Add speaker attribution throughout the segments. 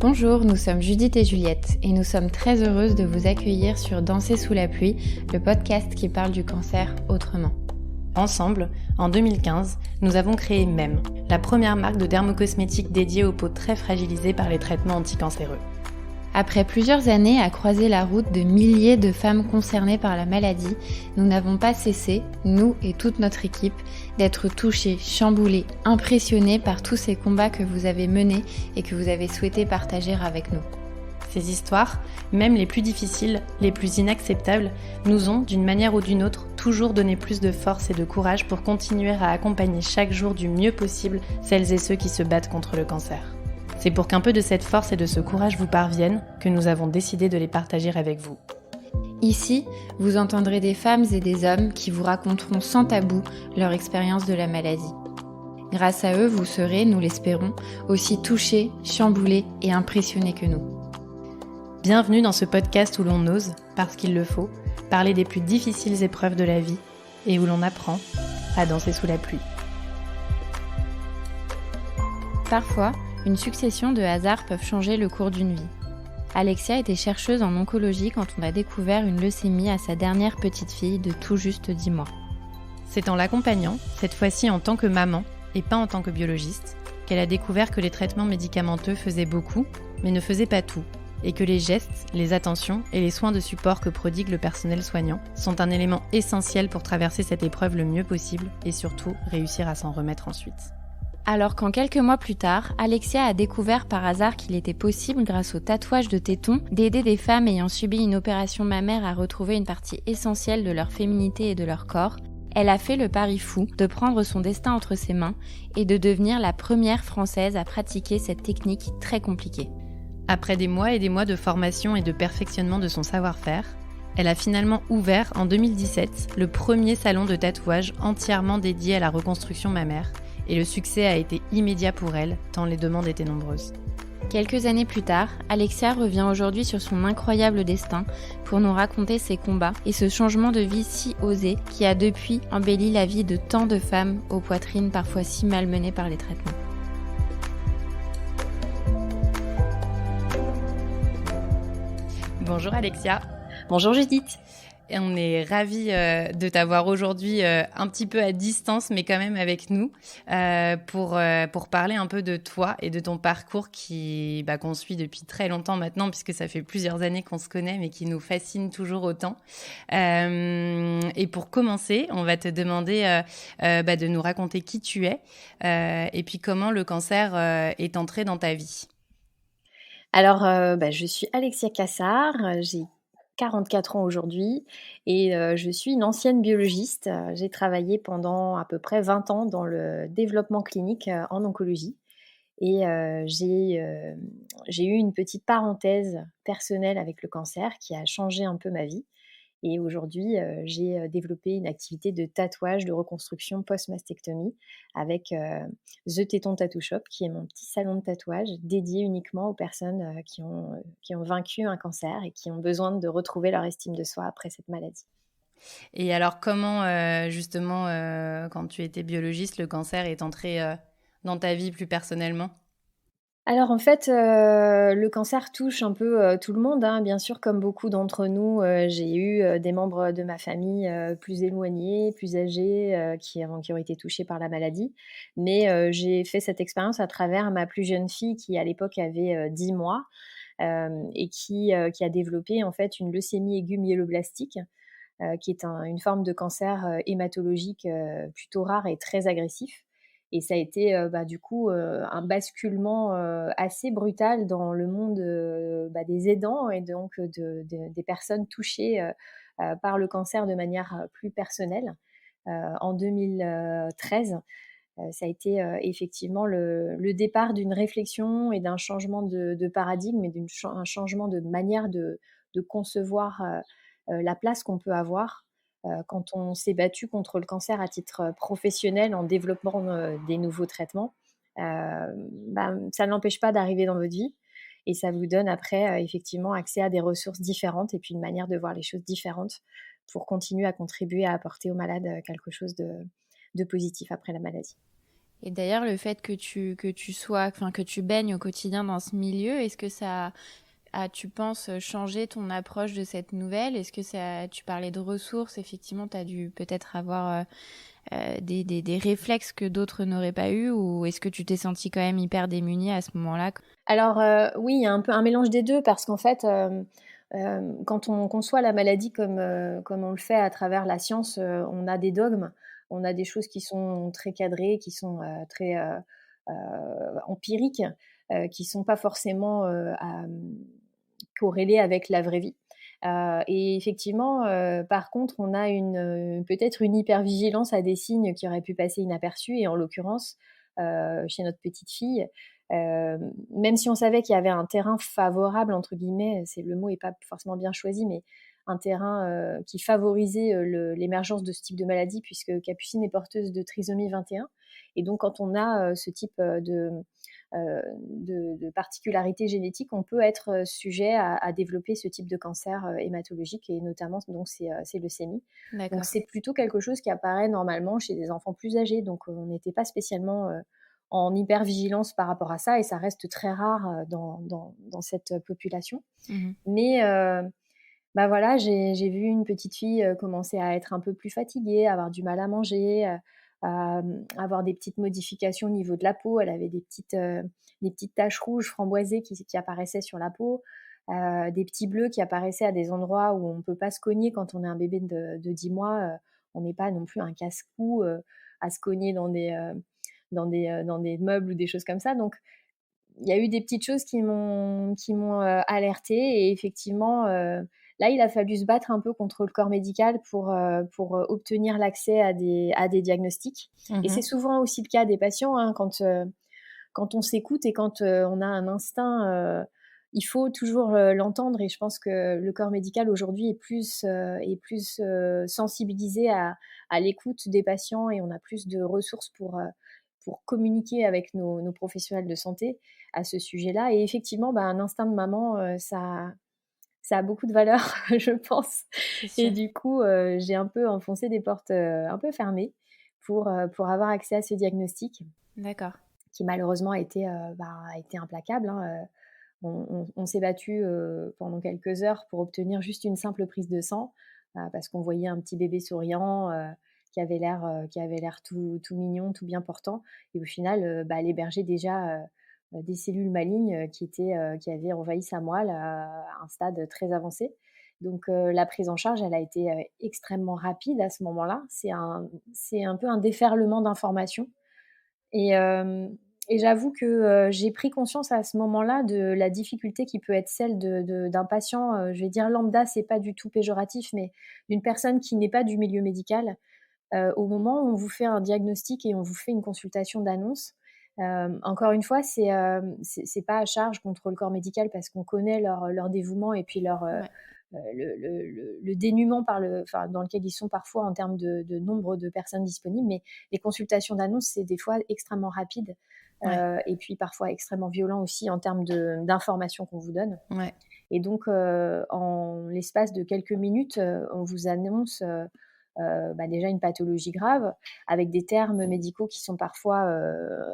Speaker 1: Bonjour, nous sommes Judith et Juliette et nous sommes très heureuses de vous accueillir sur Danser sous la pluie, le podcast qui parle du cancer autrement.
Speaker 2: Ensemble, en 2015, nous avons créé MEM, la première marque de dermocosmétiques dédiée aux peaux très fragilisées par les traitements anticancéreux.
Speaker 1: Après plusieurs années à croiser la route de milliers de femmes concernées par la maladie, nous n'avons pas cessé, nous et toute notre équipe, d'être touchés, chamboulés, impressionnés par tous ces combats que vous avez menés et que vous avez souhaité partager avec nous.
Speaker 2: Ces histoires, même les plus difficiles, les plus inacceptables, nous ont, d'une manière ou d'une autre, toujours donné plus de force et de courage pour continuer à accompagner chaque jour du mieux possible celles et ceux qui se battent contre le cancer. C'est pour qu'un peu de cette force et de ce courage vous parviennent que nous avons décidé de les partager avec vous.
Speaker 1: Ici, vous entendrez des femmes et des hommes qui vous raconteront sans tabou leur expérience de la maladie. Grâce à eux, vous serez, nous l'espérons, aussi touchés, chamboulés et impressionnés que nous.
Speaker 2: Bienvenue dans ce podcast où l'on ose, parce qu'il le faut, parler des plus difficiles épreuves de la vie et où l'on apprend à danser sous la pluie.
Speaker 1: Parfois, une succession de hasards peuvent changer le cours d'une vie. Alexia était chercheuse en oncologie quand on a découvert une leucémie à sa dernière petite fille de tout juste 10 mois.
Speaker 2: C'est en l'accompagnant, cette fois-ci en tant que maman et pas en tant que biologiste, qu'elle a découvert que les traitements médicamenteux faisaient beaucoup, mais ne faisaient pas tout, et que les gestes, les attentions et les soins de support que prodigue le personnel soignant sont un élément essentiel pour traverser cette épreuve le mieux possible et surtout réussir à s'en remettre ensuite.
Speaker 1: Alors quand quelques mois plus tard, Alexia a découvert par hasard qu'il était possible, grâce au tatouage de tétons, d'aider des femmes ayant subi une opération mammaire à retrouver une partie essentielle de leur féminité et de leur corps, elle a fait le pari fou de prendre son destin entre ses mains et de devenir la première Française à pratiquer cette technique très compliquée.
Speaker 2: Après des mois et des mois de formation et de perfectionnement de son savoir-faire, elle a finalement ouvert en 2017 le premier salon de tatouage entièrement dédié à la reconstruction mammaire, et le succès a été immédiat pour elle, tant les demandes étaient nombreuses.
Speaker 1: Quelques années plus tard, Alexia revient aujourd'hui sur son incroyable destin pour nous raconter ses combats et ce changement de vie si osé qui a depuis embelli la vie de tant de femmes aux poitrines parfois si malmenées par les traitements.
Speaker 2: Bonjour Alexia.
Speaker 3: Bonjour Judith.
Speaker 2: Et on est ravis de t'avoir aujourd'hui un petit peu à distance, mais quand même avec nous, pour parler un peu de toi et de ton parcours qu'on suit depuis très longtemps maintenant, puisque ça fait plusieurs années qu'on se connaît, mais qui nous fascine toujours autant. Et pour commencer, on va te demander de nous raconter qui tu es et puis comment le cancer est entré dans ta vie.
Speaker 3: Alors, je suis Alexia Cassard, j'ai 44 ans aujourd'hui et je suis une ancienne biologiste. J'ai travaillé pendant à peu près 20 ans dans le développement clinique en oncologie et j'ai eu une petite parenthèse personnelle avec le cancer qui a changé un peu ma vie. Et aujourd'hui, j'ai développé une activité de tatouage, de reconstruction post-mastectomie avec The Téton Tattoo Shop, qui est mon petit salon de tatouage dédié uniquement aux personnes qui ont vaincu un cancer et qui ont besoin de retrouver leur estime de soi après cette maladie.
Speaker 2: Et alors, comment, justement, quand tu étais biologiste, le cancer est entré dans ta vie plus personnellement ?
Speaker 3: Alors en fait, le cancer touche un peu, tout le monde, hein. Bien sûr, comme beaucoup d'entre nous, j'ai eu, des membres de ma famille, plus éloignés, plus âgés, qui ont été touchés par la maladie. Mais, j'ai fait cette expérience à travers ma plus jeune fille qui, à l'époque, avait, 10 mois, et qui a développé, en fait, une leucémie aiguë myéloblastique, qui est une forme de cancer, hématologique, plutôt rare et très agressif. Et ça a été, du coup, un basculement, assez brutal dans le monde, des aidants et donc des personnes touchées, par le cancer de manière, plus personnelle. En 2013, ça a été, effectivement le départ d'une réflexion et d'un changement de paradigme et un changement de manière de concevoir, la place qu'on peut avoir quand on s'est battu contre le cancer à titre professionnel en développant des nouveaux traitements. Ça n'empêche pas d'arriver dans votre vie et ça vous donne après effectivement accès à des ressources différentes et puis une manière de voir les choses différentes pour continuer à contribuer à apporter aux malades quelque chose de positif après la maladie.
Speaker 1: Et d'ailleurs, le fait que que tu baignes au quotidien dans ce milieu, est-ce que ça a, tu penses, changé ton approche de cette nouvelle? Est-ce que tu parlais de ressources, effectivement, tu as dû peut-être avoir des réflexes que d'autres n'auraient pas eu, ou est-ce que tu t'es sentie quand même hyper démunie à ce moment-là?
Speaker 3: Alors, oui, il y a un peu un mélange des 2 parce qu'en fait, quand on conçoit la maladie comme on le fait à travers la science, on a des dogmes, on a des choses qui sont très cadrées, qui sont, très, heu, empiriques, qui sont pas forcément, corrélées avec la vraie vie. Et effectivement, par contre, on a peut-être une hypervigilance à des signes qui auraient pu passer inaperçus et en l'occurrence, chez notre petite fille, même si on savait qu'il y avait un terrain «favorable» entre guillemets, c'est le mot est pas forcément bien choisi, mais un terrain, qui favorisait, l'émergence de ce type de maladie puisque Capucine est porteuse de trisomie 21 et donc quand on a, ce type, de particularités génétiques, on peut être sujet à développer ce type de cancer hématologique et notamment donc c'est leucémie. Donc
Speaker 1: D'accord.
Speaker 3: c'est plutôt quelque chose qui apparaît normalement chez des enfants plus âgés. Donc on n'était pas spécialement en hypervigilance par rapport à ça et ça reste très rare dans cette population.
Speaker 1: Mhm.
Speaker 3: Mais bah voilà, j'ai vu une petite fille commencer à être un peu plus fatiguée, avoir du mal à manger, avoir des petites modifications au niveau de la peau. Elle avait des petites taches rouges framboisées qui apparaissaient sur la peau, des petits bleus qui apparaissaient à des endroits où on ne peut pas se cogner quand on est un bébé de 10 mois. On n'est pas non plus un casse-cou à se cogner dans des meubles ou des choses comme ça. Donc, il y a eu des petites choses qui m'ont alertée et effectivement, là, il a fallu se battre un peu contre le corps médical pour obtenir l'accès à des diagnostics et c'est
Speaker 2: Mhm.
Speaker 3: souvent aussi le cas des patients, hein, quand on s'écoute et quand, on a un instinct, il faut toujours, l'entendre et je pense que le corps médical aujourd'hui est plus sensibilisé à l'écoute des patients et on a plus de ressources pour communiquer avec nos professionnels de santé à ce sujet-là et effectivement, bah, un instinct de maman, ça a beaucoup de valeur, je pense
Speaker 1: C'est
Speaker 3: et
Speaker 1: sûr.
Speaker 3: du coup, j'ai un peu enfoncé des portes, un peu fermées pour avoir accès à ce diagnostic
Speaker 1: D'accord.
Speaker 3: qui malheureusement a été implacable, hein, on s'est battu pendant quelques heures pour obtenir juste une simple prise de sang, parce qu'on voyait un petit bébé souriant, qui avait l'air tout mignon, tout bien portant et au final, bah, elle hébergeait déjà, des cellules malignes, qui avaient envahi sa moelle à un stade très avancé. Donc la prise en charge, elle a été, extrêmement rapide à ce moment-là. C'est un peu un déferlement d'informations et j'avoue que, j'ai pris conscience à ce moment-là de la difficulté qui peut être celle d'un patient, je vais dire lambda, c'est pas du tout péjoratif, mais d'une personne qui n'est pas du milieu médical. Au moment où on vous fait un diagnostic et on vous fait une consultation d'annonce, encore une fois, c'est pas à charge contre le corps médical parce qu'on connaît leur dévouement et puis
Speaker 1: Ouais.
Speaker 3: le dénuement dans lequel ils sont parfois en termes de nombre de personnes disponibles. Mais les consultations d'annonce, c'est des fois extrêmement rapide
Speaker 1: Ouais.
Speaker 3: et puis parfois extrêmement violent aussi en termes d'informations qu'on vous donne.
Speaker 2: Ouais.
Speaker 3: Et donc, en l'espace de quelques minutes, on vous annonce bah, déjà une pathologie grave, avec des termes médicaux qui sont parfois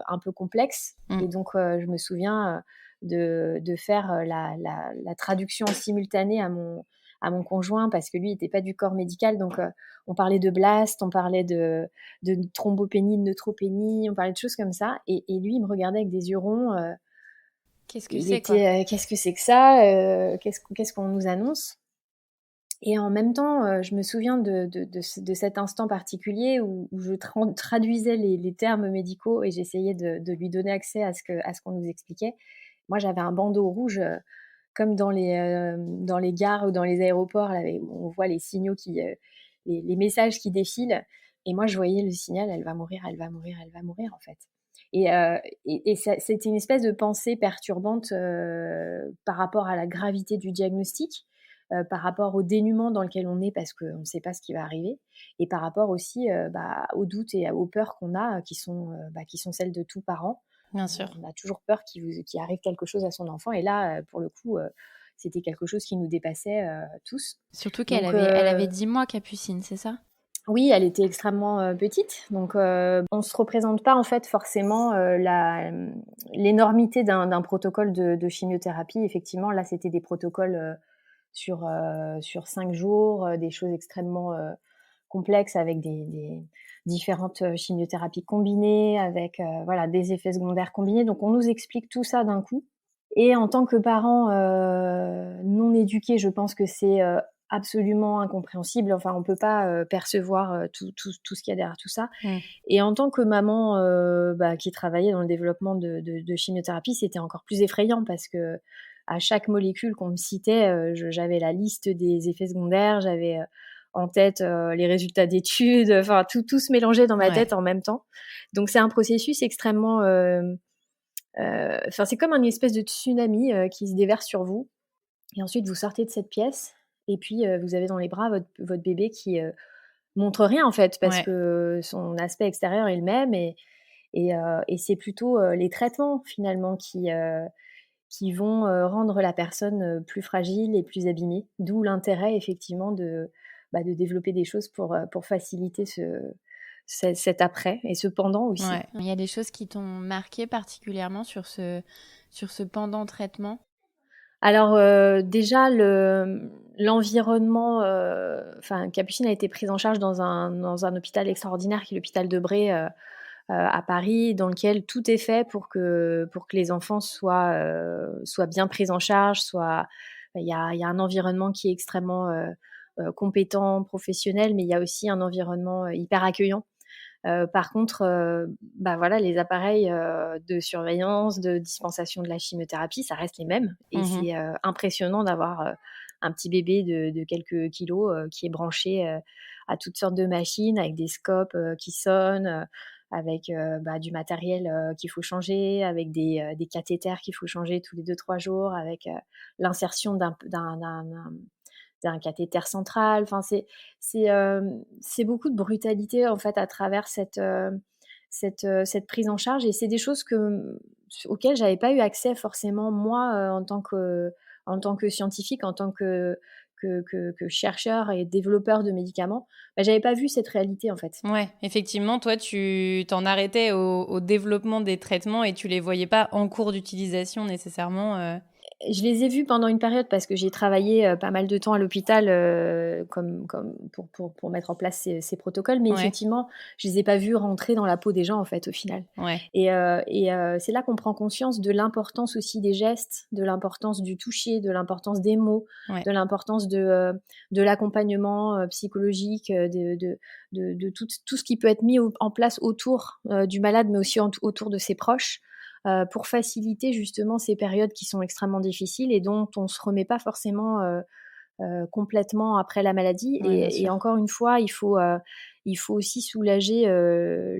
Speaker 3: un peu complexes. Et
Speaker 2: Mm.
Speaker 3: donc, je me souviens de faire la traduction simultanée à mon conjoint, parce que lui n'était pas du corps médical. Donc, on parlait de blast, on parlait de thrombopénie, de neutropénie, on parlait de choses comme ça. Et lui, il me regardait avec des yeux ronds.
Speaker 1: Qu'est-ce que
Speaker 3: Il
Speaker 1: c'est, quoi?
Speaker 3: était, qu'est-ce que c'est que ça qu'est-ce qu'on nous annonce? Et en même temps, je me souviens de cet instant particulier où je traduisais les termes médicaux et j'essayais de lui donner accès à ce qu'on nous expliquait. Moi, j'avais un bandeau rouge, comme dans les gares ou dans les aéroports là, où on voit les signaux les messages qui défilent et moi, je voyais le signal: «Elle va mourir, elle va mourir, elle va mourir», en fait. Et ça c'était une espèce de pensée perturbante, par rapport à la gravité du diagnostic, par rapport au dénuement dans lequel on est parce qu'on ne sait pas ce qui va arriver et par rapport aussi, bah, aux doutes et aux peurs qu'on a, qui sont celles de tout parent.
Speaker 2: Bien sûr.
Speaker 3: On a toujours peur qu'il arrive quelque chose à son enfant et là, pour le coup, c'était quelque chose qui nous dépassait, tous.
Speaker 1: Surtout qu'elle
Speaker 3: Donc
Speaker 1: avait 10 mois, Capucine, c'est ça?
Speaker 3: Oui, elle était extrêmement, petite, donc on se représente pas en fait forcément, l'énormité d'un protocole de chimiothérapie. Effectivement, là, c'était des protocoles, sur 5 jours, des choses extrêmement, complexes avec des différentes, chimiothérapies combinées avec, voilà, des effets secondaires combinés. Donc on nous explique tout ça d'un coup et en tant que parents, non éduqués, je pense que c'est, absolument incompréhensible. Enfin, on peut pas, percevoir, tout ce qu'il y a derrière tout ça
Speaker 2: Mmh.
Speaker 3: et en tant que maman, qui travaillait dans le développement de chimiothérapie, c'était encore plus effrayant parce qu'à chaque molécule qu'on me citait, j'avais la liste des effets secondaires, j'avais, en tête, les résultats d'études, enfin tout se mélangeait dans ma
Speaker 2: Ouais.
Speaker 3: tête en même temps. Donc c'est un processus extrêmement, enfin c'est comme un espèce de tsunami, qui se déverse sur vous et ensuite vous sortez de cette pièce et puis, vous avez dans les bras votre bébé qui, montre rien en fait parce
Speaker 2: Ouais.
Speaker 3: que son aspect extérieur est le même et c'est plutôt, les traitements finalement qui vont, rendre la personne, plus fragile et plus abîmée. D'où l'intérêt effectivement de développer des choses pour faciliter cet après et ce pendant aussi.
Speaker 1: Ouais. Il y a des choses qui t'ont marqué particulièrement sur ce pendant traitement?
Speaker 3: Alors, déjà l'environnement, enfin Capucine a été prise en charge dans un hôpital extraordinaire qui est l'hôpital de Bray, à Paris, dans lequel tout est fait pour que les enfants soient bien pris en charge, il y a un environnement qui est extrêmement, compétent, professionnel, mais il y a aussi un environnement, hyper accueillant. Par contre, voilà, les appareils, de surveillance, de dispensation de la chimiothérapie, ça reste les mêmes et
Speaker 2: Mmh.
Speaker 3: c'est, impressionnant d'avoir, un petit bébé de quelques kilos, qui est branché, à toutes sortes de machines avec des scopes, qui sonnent, avec, du matériel, qu'il faut changer, avec des cathéters qu'il faut changer tous les 2-3 jours, avec, l'insertion d'un cathéter central. Enfin, c'est beaucoup de brutalité, en fait, à travers cette prise en charge et c'est des choses auxquelles j'avais pas eu accès forcément moi, en tant que scientifique, en tant que chercheur et développeur de médicaments. J'avais pas vu cette réalité, en fait.
Speaker 2: Ouais, effectivement, toi, tu t'en arrêtais au développement des traitements et tu les voyais pas en cours d'utilisation nécessairement,
Speaker 3: Je les ai vus pendant une période parce que j'ai travaillé, pas mal de temps à l'hôpital, comme pour mettre en place ces protocoles, mais
Speaker 2: Ouais,
Speaker 3: effectivement, je les ai pas vus rentrer dans la peau des gens, en fait, au final
Speaker 2: ouais.
Speaker 3: et c'est là qu'on prend conscience de l'importance aussi des gestes, de l'importance du toucher, de l'importance des mots,
Speaker 2: Ouais.
Speaker 3: de l'importance de l'accompagnement, psychologique, de tout ce qui peut être mis en place autour, du malade, mais aussi autour de ses proches, pour faciliter justement ces périodes qui sont extrêmement difficiles et dont on se remet pas forcément, complètement après la maladie
Speaker 2: Ouais, bien
Speaker 3: et
Speaker 2: sûr.
Speaker 3: encore une fois, il faut aussi soulager,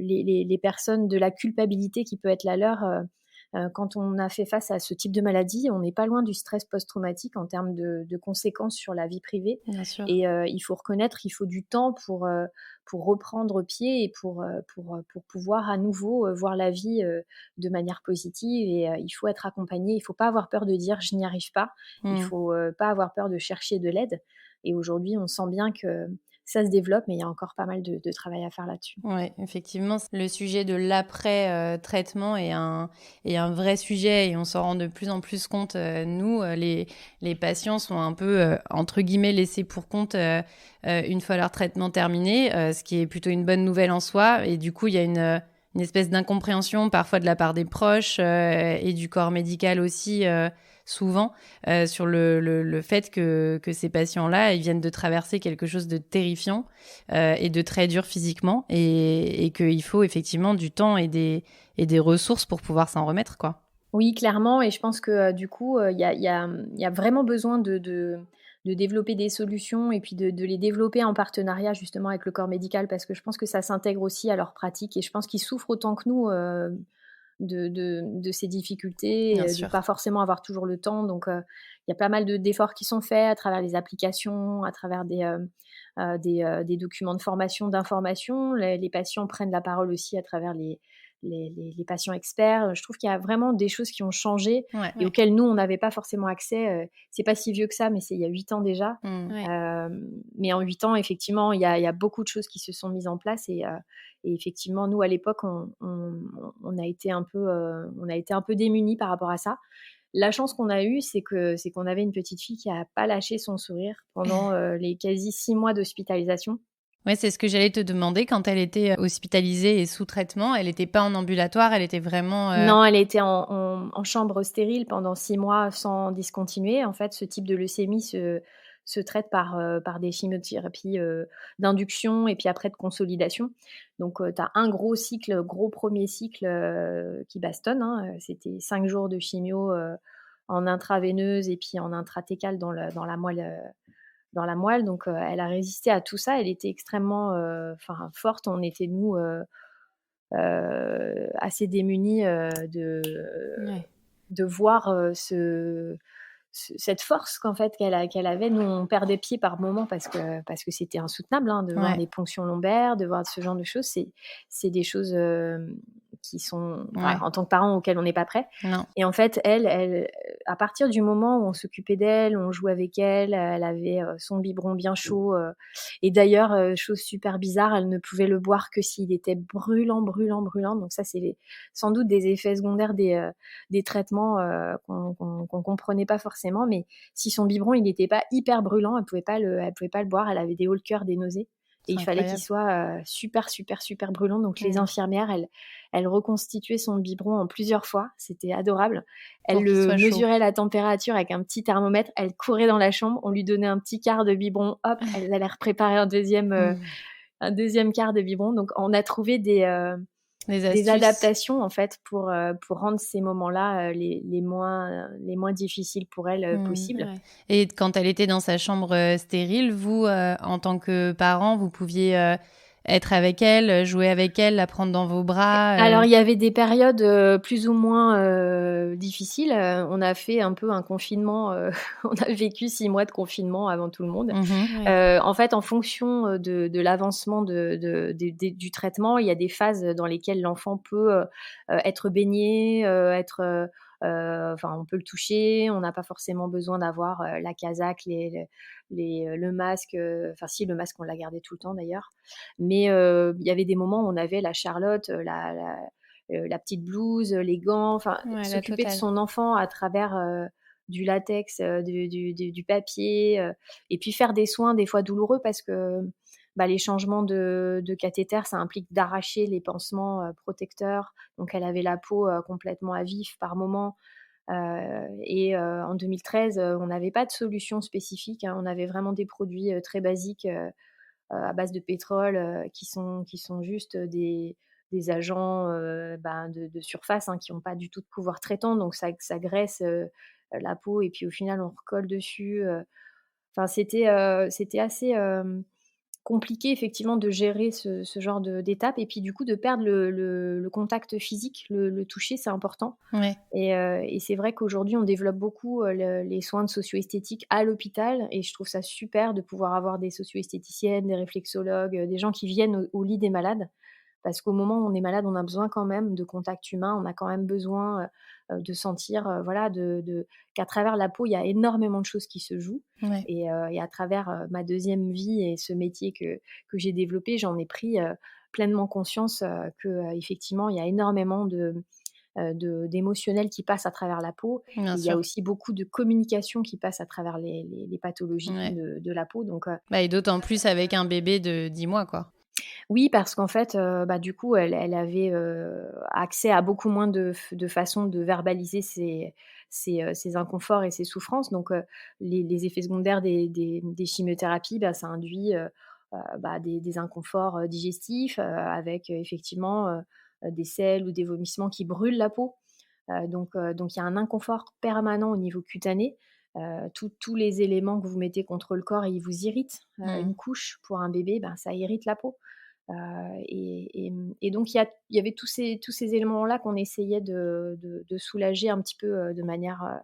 Speaker 3: les personnes de la culpabilité qui peut être la leur, quand on a fait face à ce type de maladie. On n'est pas loin du stress post-traumatique en termes de conséquences sur la vie privée
Speaker 2: Bien sûr.
Speaker 3: et il faut reconnaître qu'il faut du temps pour reprendre pied et pour pouvoir à nouveau, voir la vie, de manière positive et il faut être accompagné. Il faut pas avoir peur de dire: «Je n'y arrive pas». Il
Speaker 2: Mmh.
Speaker 3: faut, pas avoir peur de chercher de l'aide et aujourd'hui, on sent bien que ça se développe, mais il y a encore pas mal de travail à faire là-dessus.
Speaker 2: Ouais, effectivement, le sujet de l'après, traitement est un vrai sujet et on s'en rend de plus en plus compte. Nous, les patients sont un peu, entre guillemets, «laissés pour compte», une fois leur traitement terminé, ce qui est plutôt une bonne nouvelle en soi et du coup, il y a une espèce d'incompréhension parfois de la part des proches, et du corps médical aussi, souvent, sur le fait que ces patients-là, ils viennent de traverser quelque chose de terrifiant et de très dur physiquement et qu'il faut effectivement du temps et des ressources pour pouvoir s'en remettre, quoi.
Speaker 3: Oui, clairement et je pense que, du coup, il y a vraiment besoin de développer des solutions et puis de les développer en partenariat justement avec le corps médical parce que je pense que ça s'intègre aussi à leur pratique et je pense qu'ils souffrent autant que nous, de ces
Speaker 2: Bien
Speaker 3: difficultés, de
Speaker 2: sûr.
Speaker 3: pas forcément avoir toujours le temps donc il y a pas mal d'efforts qui sont faits à travers les applications, à travers des documents de formation, d'information. Les patients prennent la parole aussi à travers les patients experts. Je trouve qu'il y a vraiment des choses qui ont changé et
Speaker 2: Ouais.
Speaker 3: auxquelles nous, on n'avait pas forcément accès. C'est pas si vieux que ça, mais c'est il y a 8 ans déjà.
Speaker 2: Ouais.
Speaker 3: Mais en 8 ans, effectivement, il y a beaucoup de choses qui se sont mises en place et effectivement, nous, à l'époque, on a été un peu démunis par rapport à ça. La chance qu'on a eue, c'est qu'on avait une petite fille qui a pas lâché son sourire pendant les quasi 6 mois d'hospitalisation.
Speaker 2: Ouais, c'est ce que j'allais te demander. Quand elle était hospitalisée et sous traitement, elle n'était pas en ambulatoire, elle était vraiment...
Speaker 3: Non, elle était en chambre stérile pendant 6 mois sans discontinuer. En fait, ce type de leucémie se traite par des chimiothérapies d'induction et puis après de consolidation. Donc, tu as un gros premier cycle qui bastonne, hein. C'était 5 jours de chimio en intraveineuse et puis en intratécale dans la moelle. Donc, elle a résisté à tout ça. Elle était extrêmement forte. On était, nous, assez démunis de voir cette force qu'elle avait. Nous, on perdait pied par moments parce que c'était insoutenable, hein, de voir des ponctions lombaires, de voir ce genre de choses. C'est des choses qui sont, en tant que parent, auxquelles on n'est pas prêt.
Speaker 2: Non.
Speaker 3: Et en fait, elle, à partir du moment où on s'occupait d'elle, on jouait avec elle, elle avait son biberon bien chaud. Et d'ailleurs, chose super bizarre, elle ne pouvait le boire que s'il était brûlant. Donc ça, c'est sans doute des effets secondaires des traitements qu'on comprenait pas forcément. Mais si son biberon, il n'était pas hyper brûlant, elle pouvait pas le boire. Elle avait des hauts le cœur, des nausées. Et il fallait qu'il soit super brûlant. Donc les infirmières, elles reconstituaient son biberon en plusieurs fois. C'était adorable. Elles mesuraient la température avec un petit thermomètre. Elle courait dans la chambre. On lui donnait un petit quart de biberon. Hop, elle allait préparer un deuxième quart de biberon. Donc on a trouvé des adaptations en fait pour rendre ces moments-là les moins difficiles pour elle possibles.
Speaker 2: Ouais. Et quand elle était dans sa chambre stérile, vous, en tant que parents, vous pouviez être avec elle, jouer avec elle, la prendre dans vos bras
Speaker 3: Alors, il y avait des périodes plus ou moins difficiles. On a fait un peu un confinement. On a vécu 6 mois de confinement avant tout le monde. En fait, en fonction de l'avancement du traitement, il y a des phases dans lesquelles l'enfant peut être baigné, on peut le toucher. On n'a pas forcément besoin d'avoir la casaque, le masque. Si, le masque, on l'a gardé tout le temps d'ailleurs. Mais il y avait des moments où on avait la Charlotte, la petite blouse, les gants, s'occuper de son enfant à travers du latex, du papier, et puis faire des soins des fois douloureux parce que les changements de cathéter, ça implique d'arracher les pansements protecteurs. Donc elle avait la peau complètement à vif par moment. En 2013, on n'avait pas de solution spécifique, hein. On avait vraiment des produits très basiques à base de pétrole qui sont juste des agents de surface, hein, qui n'ont pas du tout de pouvoir traitant. Donc ça graisse la peau et puis au final, on recolle dessus. C'était assez compliqué effectivement de gérer ce genre d'étape et puis du coup de perdre le contact physique, le toucher, c'est important.
Speaker 2: Ouais.
Speaker 3: Et c'est vrai qu'aujourd'hui on développe beaucoup les soins de socio-esthétique à l'hôpital et je trouve ça super de pouvoir avoir des socio-esthéticiennes, des réflexologues, des gens qui viennent au lit des malades. Parce qu'au moment où on est malade, on a besoin quand même de contact humain, on a quand même besoin de sentir qu'à travers la peau, il y a énormément de choses qui se jouent.
Speaker 2: Ouais.
Speaker 3: Et à travers ma deuxième vie et ce métier que j'ai développé, j'en ai pris pleinement conscience qu'effectivement, il y a énormément d'émotionnel qui passe à travers la peau.
Speaker 2: Bien
Speaker 3: Il y a
Speaker 2: sûr.
Speaker 3: aussi beaucoup de communication qui passe à travers les pathologies de la peau. Donc,
Speaker 2: et d'autant plus avec un bébé de 10 mois, quoi.
Speaker 3: oui, parce qu'en fait, du coup, elle avait accès à beaucoup moins de façons de verbaliser ses inconforts et ses souffrances. Donc, les effets secondaires des chimiothérapies, ça induit des inconforts digestifs avec effectivement des selles ou des vomissements qui brûlent la peau. Donc il y a un inconfort permanent au niveau cutané. Tous les éléments que vous mettez contre le corps, ils vous irritent. Une couche pour un bébé, ça irrite la peau. Et donc il y avait tous ces éléments-là qu'on essayait de soulager un petit peu de manière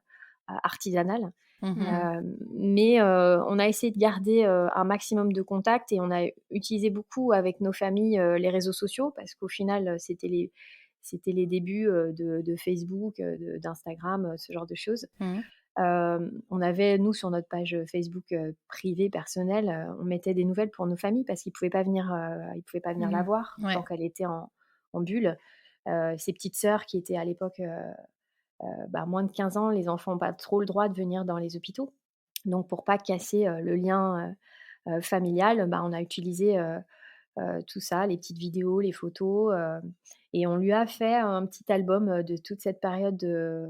Speaker 3: artisanale. Mais on a essayé de garder un maximum de contacts et on a utilisé beaucoup avec nos familles les réseaux sociaux parce qu'au final, c'était c'était les débuts de Facebook, d'Instagram, ce genre de choses.
Speaker 2: Mmh.
Speaker 3: On avait, nous, sur notre page Facebook privée, personnelle, on mettait des nouvelles pour nos familles parce ils pouvaient pas venir la
Speaker 2: Mmh.
Speaker 3: voir
Speaker 2: Ouais.
Speaker 3: tant qu'elle était en bulle. Ses petites sœurs qui étaient à l'époque moins de 15 ans, les enfants n'ont pas trop le droit de venir dans les hôpitaux. Donc pour pas casser le lien familial, bah, on a utilisé tout ça, les petites vidéos, les photos, et on lui a fait un petit album de toute cette période de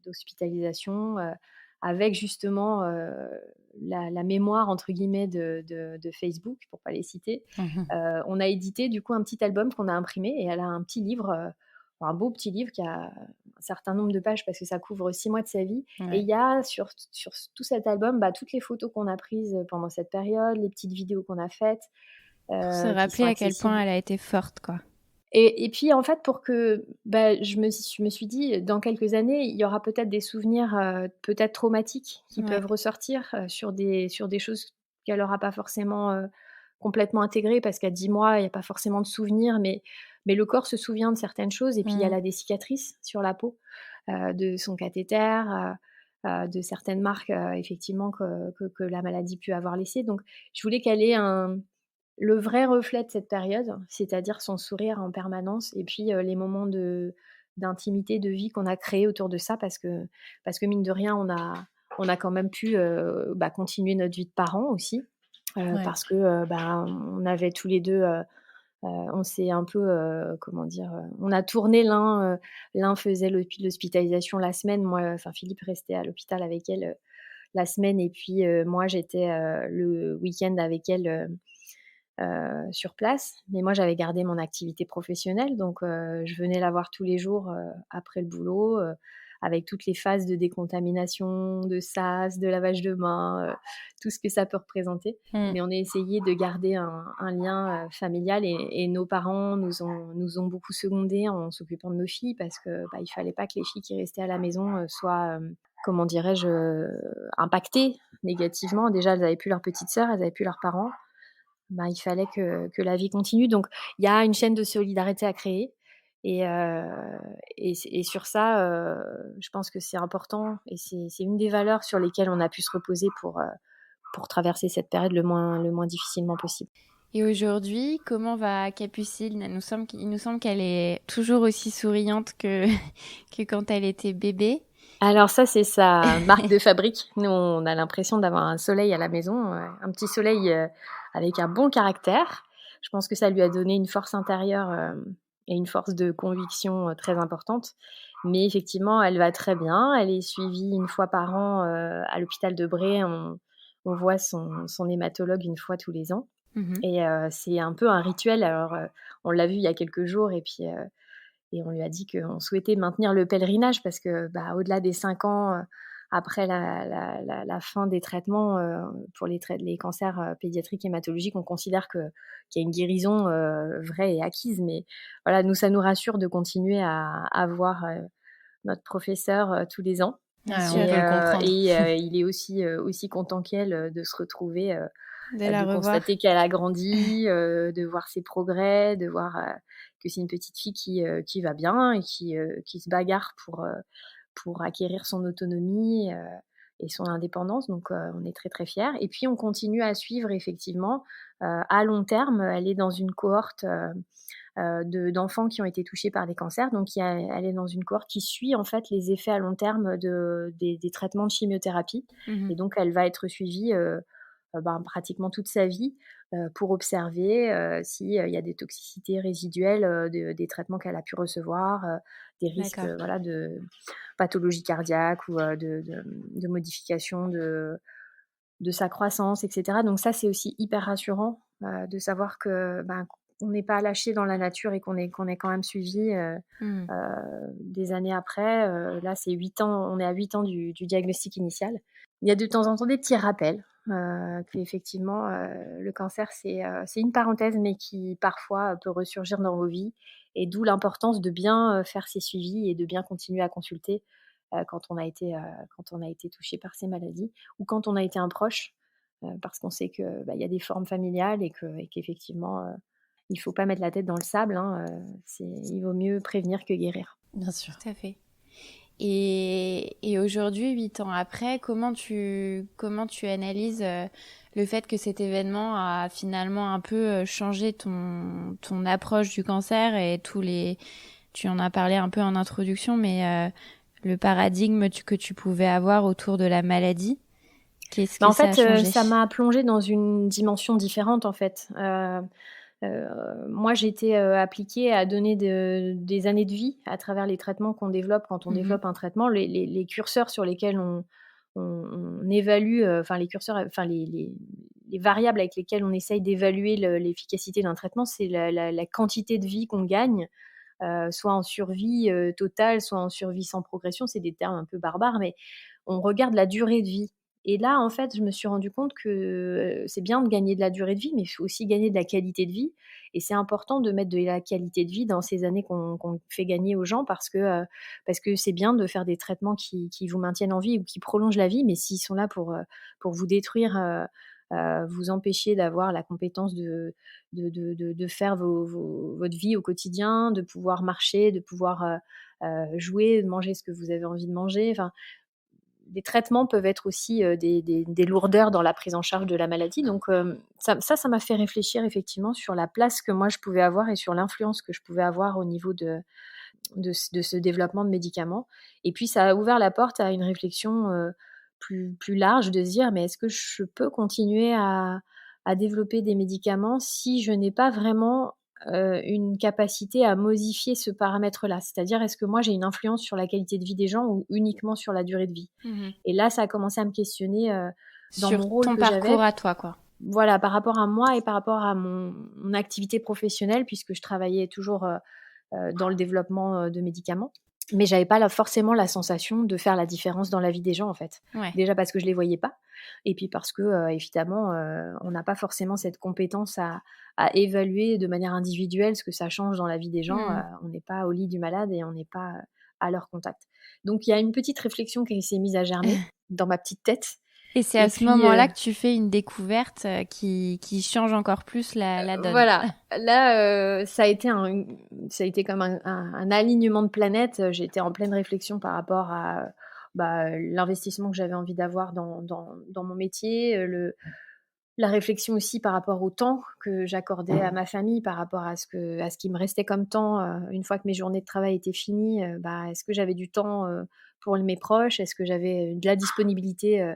Speaker 3: d'hospitalisation, avec justement la «mémoire» entre guillemets de Facebook, pour pas les citer.
Speaker 2: Mmh.
Speaker 3: On a édité du coup un petit album qu'on a imprimé et elle a un petit livre, un beau petit livre qui a un certain nombre de pages parce que ça couvre 6 mois de sa vie, et
Speaker 2: Ouais.
Speaker 3: il y a sur tout cet album, bah, toutes les photos qu'on a prises pendant cette période, les petites vidéos qu'on a faites,
Speaker 1: Pour se
Speaker 3: qui sont
Speaker 1: rappeler à quel point
Speaker 3: accessibles.
Speaker 1: elle a été forte, quoi.
Speaker 3: Et puis, en fait, pour que bah, je me suis dit: «Dans quelques années, il y aura peut-être des souvenirs, peut-être traumatiques qui
Speaker 1: Ouais.
Speaker 3: peuvent ressortir, sur des choses qu'elle aura pas forcément, complètement intégrées», parce qu'à 10 mois, il y a pas forcément de souvenirs, mais le corps se souvient de certaines choses, et puis elle
Speaker 2: Mmh.
Speaker 3: a des cicatrices sur la peau, de son cathéter, de certaines marques, effectivement que la maladie peut avoir laissées. Donc je voulais qu'elle ait le vrai reflet de cette période, c'est-à-dire son sourire en permanence, et puis, les moments d'intimité, de vie qu'on a créés autour de ça, parce que mine de rien, on a quand même pu, continuer notre vie de parents aussi,
Speaker 2: Ouais.
Speaker 3: parce que, on avait tous les 2, on s'est un peu, comment dire? On a tourné l'un faisait l'hospitalisation la semaine, Philippe restait à l'hôpital avec elle, la semaine, et puis, moi j'étais, le week-end avec elle, sur place. Mais moi, j'avais gardé mon activité professionnelle, donc je venais la voir tous les jours, après le boulot, avec toutes les phases de décontamination, de sas, de lavage de mains, tout ce que ça peut représenter.
Speaker 2: Mmh.
Speaker 3: Mais on a essayé de garder un lien, familial, et nos parents nous ont beaucoup secondés en s'occupant de nos filles parce que, bah, il fallait pas que les filles qui restaient à la maison, soient, comment dirais-je? Impactées négativement. Déjà, elles avaient plus leur petite sœur, elles avaient plus leurs parents. Bah, il fallait que la vie continue, donc il y a une chaîne de solidarité à créer, et sur ça, je pense que c'est important, et c'est une des valeurs sur lesquelles on a pu se reposer pour traverser cette période le moins difficilement possible.
Speaker 1: Et aujourd'hui, comment va Capucine? Il nous semble qu'elle est toujours aussi souriante que que quand elle était bébé.
Speaker 3: Alors ça, c'est sa marque de fabrique. Nous, on a l'impression d'avoir un soleil à la maison, un petit soleil, avec un bon caractère. Je pense que ça lui a donné une force intérieure, et une force de conviction, très importante. Mais effectivement, elle va très bien. Elle est suivie une fois par an, à l'hôpital de Bray. On voit son hématologue une fois tous les ans,
Speaker 1: Mmh.
Speaker 3: et c'est un peu un rituel. Alors, on l'a vu il y a quelques jours, et on lui a dit qu'on souhaitait maintenir le pèlerinage parce que, bah, au-delà des 5 ans, après la fin des traitements, pour les cancers, pédiatriques hématologiques, on considère qu'il y a une guérison, vraie et acquise. Mais voilà, nous, ça nous rassure de continuer à voir, notre professeur, tous les ans,
Speaker 1: Bien
Speaker 2: Ouais, on
Speaker 1: sûr,
Speaker 2: peut le comprendre.
Speaker 3: il est aussi content qu'elle, de se retrouver,
Speaker 1: de la
Speaker 3: de
Speaker 1: revoir.
Speaker 3: constater qu'elle a grandi, de voir ses progrès, de voir, que c'est une petite fille qui va bien et qui se bagarre pour acquérir son autonomie, et son indépendance. Donc on est très, très fiers, et puis on continue à suivre effectivement, à long terme. Elle est dans une cohorte, d'enfants qui ont été touchés par des cancers. Donc elle est dans une cohorte qui suit en fait les effets à long terme des traitements de chimiothérapie,
Speaker 1: Mmh.
Speaker 3: et donc elle va être suivie, pratiquement toute sa vie, pour observer, s'il y a des toxicités résiduelles, des traitements qu'elle a pu recevoir, des risques,
Speaker 1: D'accord.
Speaker 3: voilà, de pathologie cardiaque ou, de modification de sa croissance, et cetera. Donc ça, c'est aussi hyper rassurant, de savoir que, qu'on n'est pas lâché dans la nature et qu'on est quand même suivi,
Speaker 1: Mmh.
Speaker 3: des années après. Là, c'est 8 ans, on est à 8 ans du diagnostic initial. Il y a de temps en temps des petits rappels, qu'effectivement, le cancer, c'est une parenthèse, mais qui parfois peut ressurgir dans vos vies, et d'où l'importance de bien, faire ses suivis et de bien continuer à consulter, quand on a été touché par ces maladies, ou quand on a été un proche, parce qu'on sait que, il y a des formes familiales, et qu'effectivement, il faut pas mettre la tête dans le sable, hein, il vaut mieux prévenir que guérir.
Speaker 2: Bien sûr.
Speaker 1: Tout à fait. Et aujourd'hui, 8 ans après, comment tu analyses le fait que cet événement a finalement un peu changé ton approche du cancer et tu en as parlé un peu en introduction, mais le paradigme que tu pouvais avoir autour de la maladie, qu'est-ce que
Speaker 3: En
Speaker 1: ça a
Speaker 3: fait,
Speaker 1: changé?
Speaker 3: ça m'a plongée dans une dimension différente, en fait. Moi, j'étais, appliquée à donner des années de vie à travers les traitements qu'on développe quand on
Speaker 1: Mhm.
Speaker 3: développe un traitement. Les curseurs sur lesquels on évalue, enfin les curseurs, enfin les variables avec lesquelles on essaye d'évaluer l'efficacité d'un traitement, c'est la quantité de vie qu'on gagne, soit en survie, totale, soit en survie sans progression. C'est des termes un peu barbares, mais on regarde la durée de vie. Et là, en fait, je me suis rendu compte que, c'est bien de gagner de la durée de vie, mais il faut aussi gagner de la qualité de vie et c'est important de mettre de la qualité de vie dans ces années qu'on fait gagner aux gens parce que c'est bien de faire des traitements qui vous maintiennent en vie ou qui prolongent la vie, mais s'ils sont là pour vous détruire, vous empêcher d'avoir la compétence de faire votre vie au quotidien, de pouvoir marcher, de pouvoir, jouer, de manger ce que vous avez envie de manger, enfin des traitements peuvent être aussi des lourdeurs dans la prise en charge de la maladie. Donc, ça m'a fait réfléchir effectivement sur la place que moi je pouvais avoir et sur l'influence que je pouvais avoir au niveau de ce développement de médicaments. Et puis, ça a ouvert la porte à une réflexion plus large de se dire, mais est-ce que je peux continuer à développer des médicaments si je n'ai pas vraiment une capacité à modifier ce paramètre-là? C'est-à-dire, est-ce que moi j'ai une influence sur la qualité de vie des gens ou uniquement sur la durée de vie?
Speaker 1: Mhm.
Speaker 3: Et là, ça a commencé à me questionner dans
Speaker 1: Sur
Speaker 3: mon rôle
Speaker 1: ton
Speaker 3: que j'avais.
Speaker 1: parcours à toi, quoi.
Speaker 3: Voilà, par rapport à moi et par rapport à mon activité professionnelle, puisque je travaillais toujours dans le développement de médicaments. Mais j'avais pas forcément la sensation de faire la différence dans la vie des gens, en fait.
Speaker 1: Ouais.
Speaker 3: Déjà parce que je les voyais pas, et puis parce que évidemment, on n'a pas forcément cette compétence à évaluer de manière individuelle ce que ça change dans la vie des gens.
Speaker 1: Mhm.
Speaker 3: On n'est pas au lit du malade et on n'est pas à leur contact. Donc il y a une petite réflexion qui s'est mise à germer dans ma petite tête.
Speaker 1: Et c'est à
Speaker 3: Et
Speaker 1: ce
Speaker 3: puis
Speaker 1: moment-là que tu fais une découverte qui change encore plus la donne.
Speaker 3: voilà, là, ça a été comme un alignement de planètes. J'étais en pleine réflexion par rapport à, bah, l'investissement que j'avais envie d'avoir dans mon métier, la réflexion aussi par rapport au temps que j'accordais à ma famille, par rapport à ce qui me restait comme temps, une fois que mes journées de travail étaient finies, bah, est-ce que j'avais du temps, pour mes proches? Est-ce que j'avais de la disponibilité,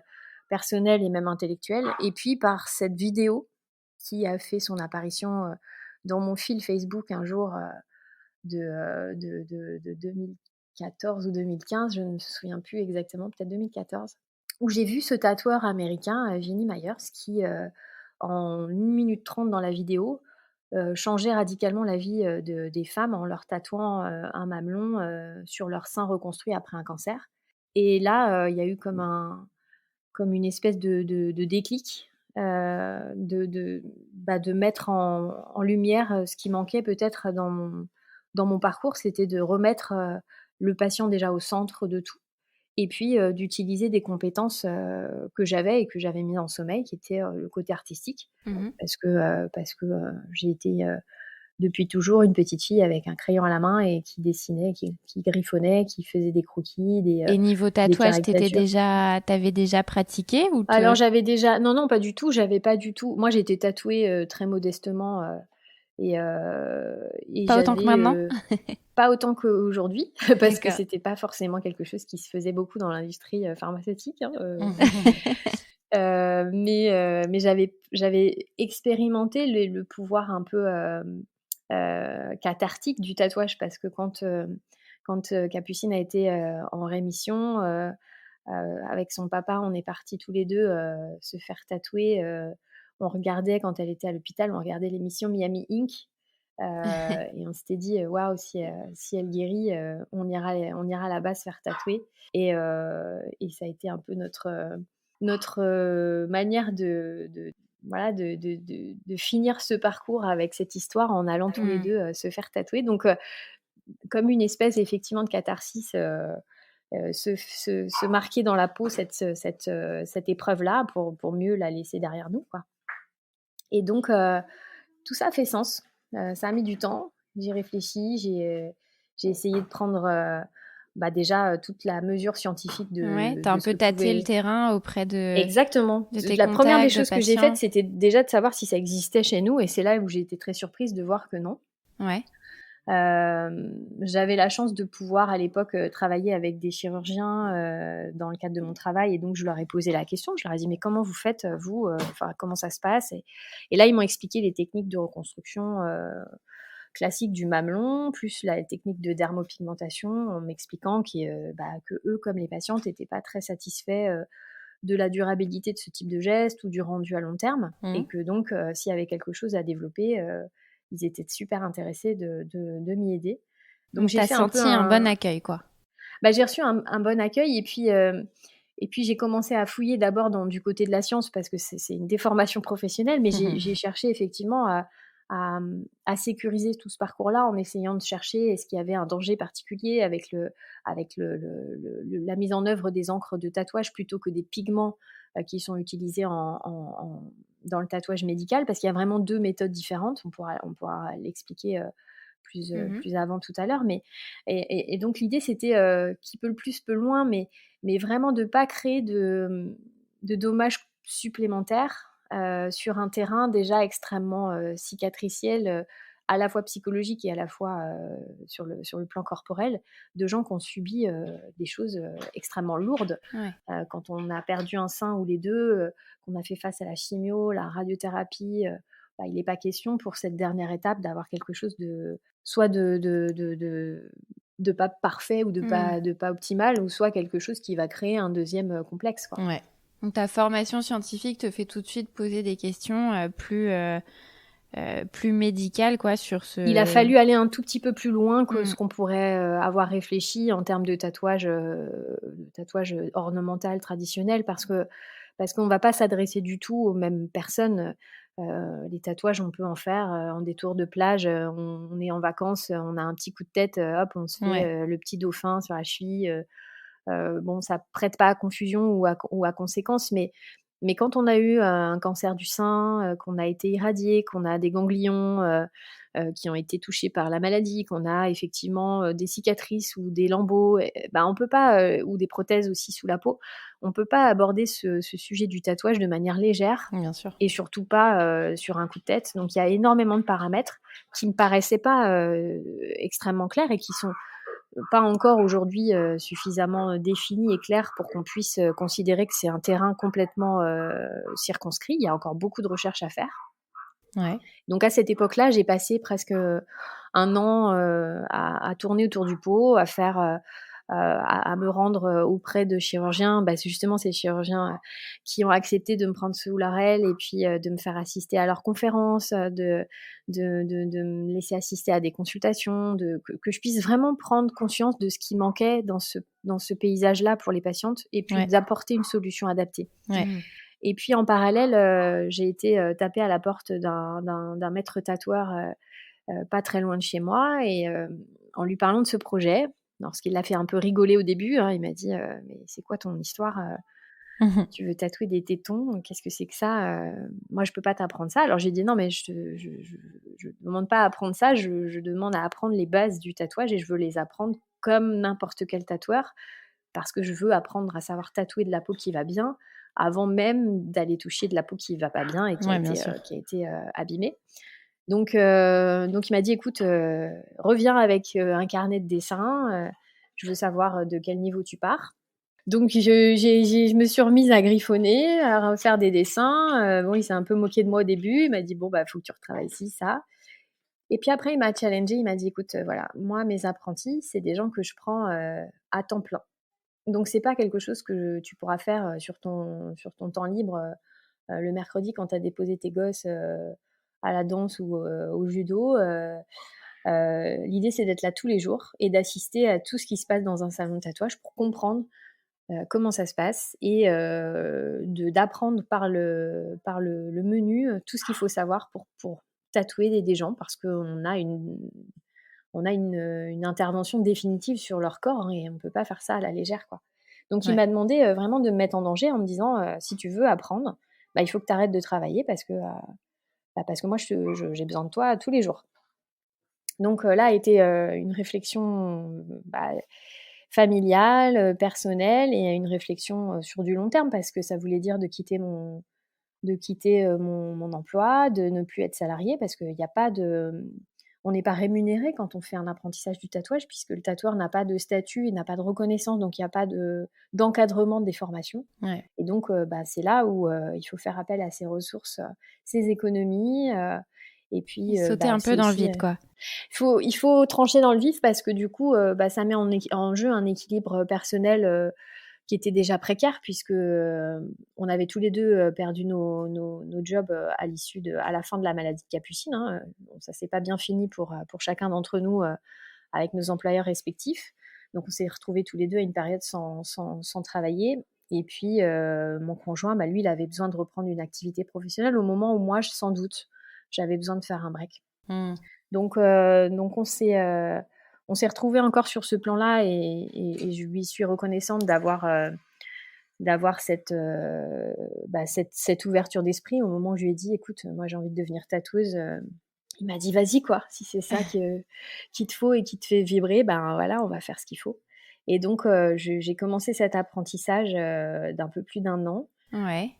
Speaker 3: personnelle et même intellectuelle? Et puis par cette vidéo qui a fait son apparition, dans mon fil Facebook un jour, de 2014 ou 2015, je ne me souviens plus exactement, peut-être 2014, où j'ai vu ce tatoueur américain, Vinnie Myers, qui, en 1 minute 30 dans la vidéo, changeait radicalement la vie, des femmes en leur tatouant, un mamelon, sur leur sein reconstruit après un cancer. Et là, il y a eu comme une espèce de déclic, de mettre en lumière, ce qui manquait peut-être dans mon parcours, c'était de remettre, le patient déjà au centre de tout et puis, d'utiliser des compétences, que j'avais et que j'avais mis en sommeil, qui était, le côté artistique.
Speaker 1: Mhm.
Speaker 3: Parce que, j'ai été, depuis toujours une petite fille avec un crayon à la main et qui dessinait, qui griffonnait, qui faisait des croquis,
Speaker 1: Et niveau
Speaker 3: des
Speaker 1: tatouage,
Speaker 3: caricatures.
Speaker 1: T'avais déjà pratiqué ou
Speaker 3: Alors j'avais déjà non, non, pas du tout, j'avais pas du tout moi j'étais tatouée, très modestement, et
Speaker 1: pas autant que
Speaker 3: j'avais,
Speaker 1: maintenant?
Speaker 3: pas autant qu'aujourd'hui parce que
Speaker 1: D'accord.
Speaker 3: c'était pas forcément quelque chose qui se faisait beaucoup dans l'industrie, pharmaceutique, hein, mais j'avais expérimenté le pouvoir un peu, cathartique du tatouage parce que quand Capucine a été, en rémission, avec son papa, on est partis tous les 2 se faire tatouer, on regardait quand elle était à l'hôpital, on regardait l'émission Miami Ink, et on s'était dit: «Waouh, si elle guérit, on ira là-bas se faire tatouer» et ça a été un peu notre, manière de voilà, de finir ce parcours avec cette histoire en allant tous les
Speaker 1: Mmh.
Speaker 3: 2 se faire tatouer donc comme une espèce effectivement de catharsis, se marquer dans la peau cette épreuve-là pour mieux la laisser derrière nous, quoi. Et donc tout ça fait sens. Ça a mis du temps. J'ai réfléchi, j'ai essayé de prendre, déjà, toute la mesure scientifique
Speaker 1: Ouais,
Speaker 3: de
Speaker 1: tu as un
Speaker 3: ce
Speaker 1: peu
Speaker 3: que
Speaker 1: tâté le
Speaker 3: pouvait.
Speaker 1: terrain auprès
Speaker 3: Exactement.
Speaker 1: de tes
Speaker 3: La première des
Speaker 1: contacts, de
Speaker 3: choses que j'ai faites,
Speaker 1: patients.
Speaker 3: c'était déjà de savoir si ça existait chez nous et c'est là où j'ai été très surprise de voir que non.
Speaker 1: Ouais.
Speaker 3: J'avais la chance de pouvoir à l'époque, travailler avec des chirurgiens, dans le cadre de mon travail et donc je leur ai posé la question. Je leur ai dit: «Mais comment vous faites, vous, enfin comment ça se passe?» Et là, ils m'ont expliqué les techniques de reconstruction, classiques du mamelon, plus la technique de dermopigmentation, en m'expliquant que eux, comme les patientes, n'étaient pas très satisfaits, de la durabilité de ce type de geste ou du rendu à long terme
Speaker 1: Mmh.
Speaker 3: et que donc s'il y avait quelque chose à développer, ils étaient super intéressés de m'y aider. Donc
Speaker 1: Donc tu
Speaker 3: j'ai
Speaker 1: as
Speaker 3: fait un peu
Speaker 1: senti un bon accueil, quoi.
Speaker 3: j'ai reçu un bon accueil et puis j'ai commencé à fouiller d'abord du côté de la science parce que c'est une déformation professionnelle, mais j'ai cherché effectivement à sécuriser tout ce parcours-là en essayant de chercher est-ce qu'il y avait un danger particulier avec la mise en œuvre des encres de tatouage plutôt que des pigments qui sont utilisés dans le tatouage médical, parce qu'il y a vraiment 2 méthodes différentes. On pourra l'expliquer
Speaker 1: Mmh.
Speaker 3: plus avant tout à l'heure, mais et donc l'idée c'était, qui peut le plus peut le moins, mais vraiment de pas créer de dommages supplémentaires, sur un terrain déjà extrêmement, cicatriciel, à la fois psychologique et à la fois, sur le plan corporel, de gens qui ont subi, des choses, extrêmement lourdes.
Speaker 1: Ouais.
Speaker 3: Quand on a perdu un sein ou les 2, qu'on a fait face à la chimio, la radiothérapie, il n'est pas question pour cette dernière étape d'avoir quelque chose de soit de pas parfait ou
Speaker 1: Mmh.
Speaker 3: de pas optimal, ou soit quelque chose qui va créer un deuxième complexe, quoi.
Speaker 1: Ouais. Donc ta formation scientifique te fait tout de suite poser des questions, plus médicales, quoi, sur
Speaker 3: Il a
Speaker 1: ce.
Speaker 3: fallu aller un tout petit peu plus loin que
Speaker 1: Mmh.
Speaker 3: ce qu'on pourrait, avoir réfléchi en termes de tatouage ornemental traditionnel parce qu'on va pas s'adresser du tout aux mêmes personnes. Les tatouages, on peut en faire, en détour de plage, on est en vacances, on a un petit coup de tête, hop, on se fait,
Speaker 1: Ouais.
Speaker 3: le petit dauphin sur la cheville, bon, ça prête pas à confusion ou à conséquence, mais quand on a eu un cancer du sein, qu'on a été irradié, qu'on a des ganglions, qui ont été touchés par la maladie, qu'on a effectivement, des cicatrices ou des lambeaux on peut pas, ou des prothèses aussi sous la peau, on peut pas aborder ce sujet du tatouage de manière légère
Speaker 1: Bien sûr.
Speaker 3: et surtout pas, sur un coup de tête. Donc il y a énormément de paramètres qui me paraissaient pas, extrêmement clairs et qui sont pas encore aujourd'hui, suffisamment, défini et clair pour qu'on puisse, considérer que c'est un terrain complètement, circonscrit. Il y a encore beaucoup de recherches à faire.
Speaker 1: Ouais.
Speaker 3: Donc à cette époque-là, j'ai passé presque, 1 an, à tourner autour du pot, à faire, à me rendre, auprès de chirurgiens. C'est justement ces chirurgiens, qui ont accepté de me prendre sous leur aile et puis, de me faire assister à leurs conférences, de me laisser assister à des consultations, que je puisse vraiment prendre conscience de ce qui manquait dans ce paysage-là pour les patientes et puis
Speaker 1: Ouais.
Speaker 3: d'apporter une solution adaptée.
Speaker 1: Ouais.
Speaker 3: Mmh. Et puis en parallèle, j'ai été, taper à la porte d'un maître tatoueur, pas très loin de chez moi et en lui parlant de ce projet, alors ce qui l'a fait un peu rigoler au début, hein, il m'a dit: «Mais c'est quoi ton histoire,
Speaker 1: Mmh.
Speaker 3: tu veux tatouer des tétons? Qu'est-ce que c'est que ça? Moi je peux pas t'apprendre ça». Alors j'ai dit: «Non mais je demande pas à apprendre ça, je demande à apprendre les bases du tatouage et je veux les apprendre comme n'importe quel tatoueur, parce que je veux apprendre à savoir tatouer de la peau qui va bien, avant même d'aller toucher de la peau qui va pas bien et
Speaker 1: Ouais, bien sûr.
Speaker 3: qui a été, abîmée». Donc il m'a dit: «Écoute, reviens avec, un carnet de dessin, je veux savoir, de quel niveau tu pars». Donc je me suis remise à griffonner, à refaire des dessins, bon, il s'est un peu moqué de moi au début, il m'a dit: «Bon, faut que tu retravailles ci, ça». Et puis après il m'a challengée, il m'a dit: «Écoute, voilà, moi mes apprentis, c'est des gens que je prends, à temps plein. Donc c'est pas quelque chose que tu pourras faire, sur ton temps libre, le mercredi quand tu as déposé tes gosses, à la danse ou, au judo. L'idée c'est d'être là tous les jours et d'assister à tout ce qui se passe dans un salon de tatouage pour comprendre, comment ça se passe et d'apprendre par le menu, tout ce qu'il faut savoir pour tatouer des gens parce qu'on a une intervention définitive sur leur corps, hein, et on ne peut pas faire ça à la légère, quoi. Donc il
Speaker 1: Ouais.
Speaker 3: m'a demandé, vraiment de me mettre en danger en me disant, «Si tu veux apprendre, il faut que tu arrêtes de travailler parce que moi j'ai besoin de toi tous les jours». Donc là a été une réflexion familiale, personnelle et une réflexion sur du long terme parce que ça voulait dire de quitter mon emploi, de ne plus être salarié parce qu'il y a pas de on n'est pas rémunéré quand on fait un apprentissage du tatouage puisque le tatoueur n'a pas de statut, il n'a pas de reconnaissance, donc il y a pas d'encadrement des formations.
Speaker 2: Ouais.
Speaker 3: Et donc c'est là où il faut faire appel à ses ressources, ses économies, et puis
Speaker 1: Sauter un
Speaker 3: c'est
Speaker 1: peu dans le
Speaker 3: aussi,
Speaker 1: vide, quoi.
Speaker 3: il faut trancher dans le vif parce que du coup, ça met en jeu un équilibre personnel qui était déjà précaire puisque on avait tous les deux perdu nos jobs à la fin de la maladie de Capucine. Hein. Bon, ça s'est pas bien fini pour chacun d'entre nous avec nos employeurs respectifs. Donc on s'est retrouvés tous les deux à une période sans travailler. Et puis mon conjoint, lui, il avait besoin de reprendre une activité professionnelle au moment où moi, sans doute, j'avais besoin de faire un break. Donc on s'est retrouvés encore sur ce plan-là et je lui suis reconnaissante d'avoir cette ouverture d'esprit au moment où je lui ai dit écoute, moi j'ai envie de devenir tatoueuse. Il m'a dit vas-y quoi, si c'est ça qu'il te faut et qui te fait vibrer, ben voilà, on va faire ce qu'il faut. Et donc j'ai commencé cet apprentissage d'un peu plus d'1 an.
Speaker 1: Ouais.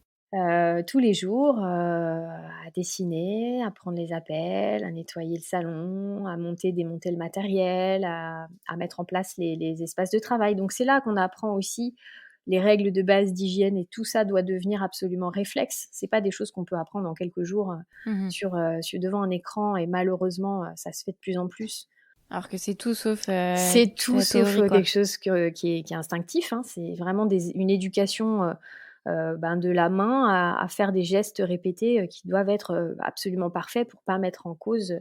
Speaker 3: Tous les jours, à dessiner, à prendre les appels, à nettoyer le salon, à monter, démonter le matériel, à mettre en place les espaces de travail. Donc c'est là qu'on apprend aussi les règles de base d'hygiène et tout ça doit devenir absolument réflexe. C'est pas des choses qu'on peut apprendre en quelques jours, devant un écran et malheureusement, ça se fait de plus en plus.
Speaker 1: Alors que c'est tout sauf
Speaker 3: C'est tout
Speaker 1: la
Speaker 3: sauf
Speaker 1: théorie, quoi.
Speaker 3: quelque chose qui est instinctif, hein. C'est vraiment une éducation, de la main à faire des gestes répétés, qui doivent être, absolument parfaits pour pas mettre en cause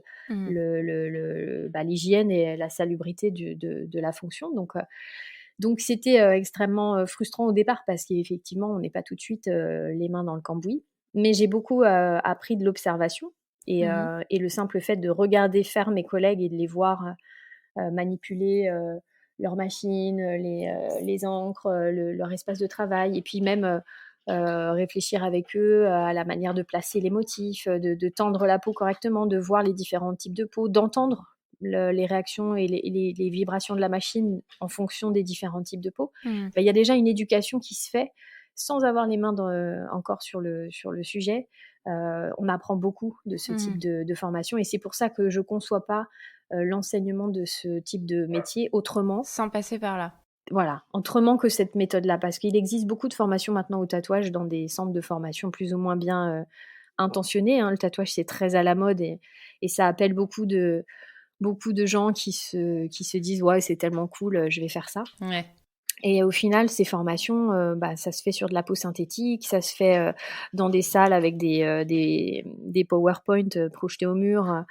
Speaker 3: l'hygiène et la salubrité de la fonction. Donc c'était, extrêmement, frustrant au départ parce qu'effectivement, on n'est pas tout de suite, les mains dans le cambouis. Mais j'ai beaucoup, appris de l'observation et le simple fait de regarder faire mes collègues et de les voir, manipuler, leurs machines, les encres, leur espace de travail et puis même, réfléchir avec eux à la manière de placer les motifs, de tendre la peau correctement, de voir les différents types de peau, d'entendre les réactions et les vibrations de la machine en fonction des différents types de peau. Il y a déjà une éducation qui se fait sans avoir les mains encore sur le sujet. On apprend beaucoup de ce type de formation et c'est pour ça que je ne conçois pas l'enseignement de ce type de métier autrement.
Speaker 1: Sans passer par là.
Speaker 3: Voilà, autrement que cette méthode-là, parce qu'il existe beaucoup de formations maintenant au tatouage dans des centres de formation plus ou moins bien intentionnés. Hein. Le tatouage, c'est très à la mode et ça appelle beaucoup de gens qui se disent « ouais, c'est tellement cool, je vais faire ça ».
Speaker 2: Ouais.
Speaker 3: Et au final, ces formations, ça se fait sur de la peau synthétique, ça se fait dans des salles avec des PowerPoint projetés au mur,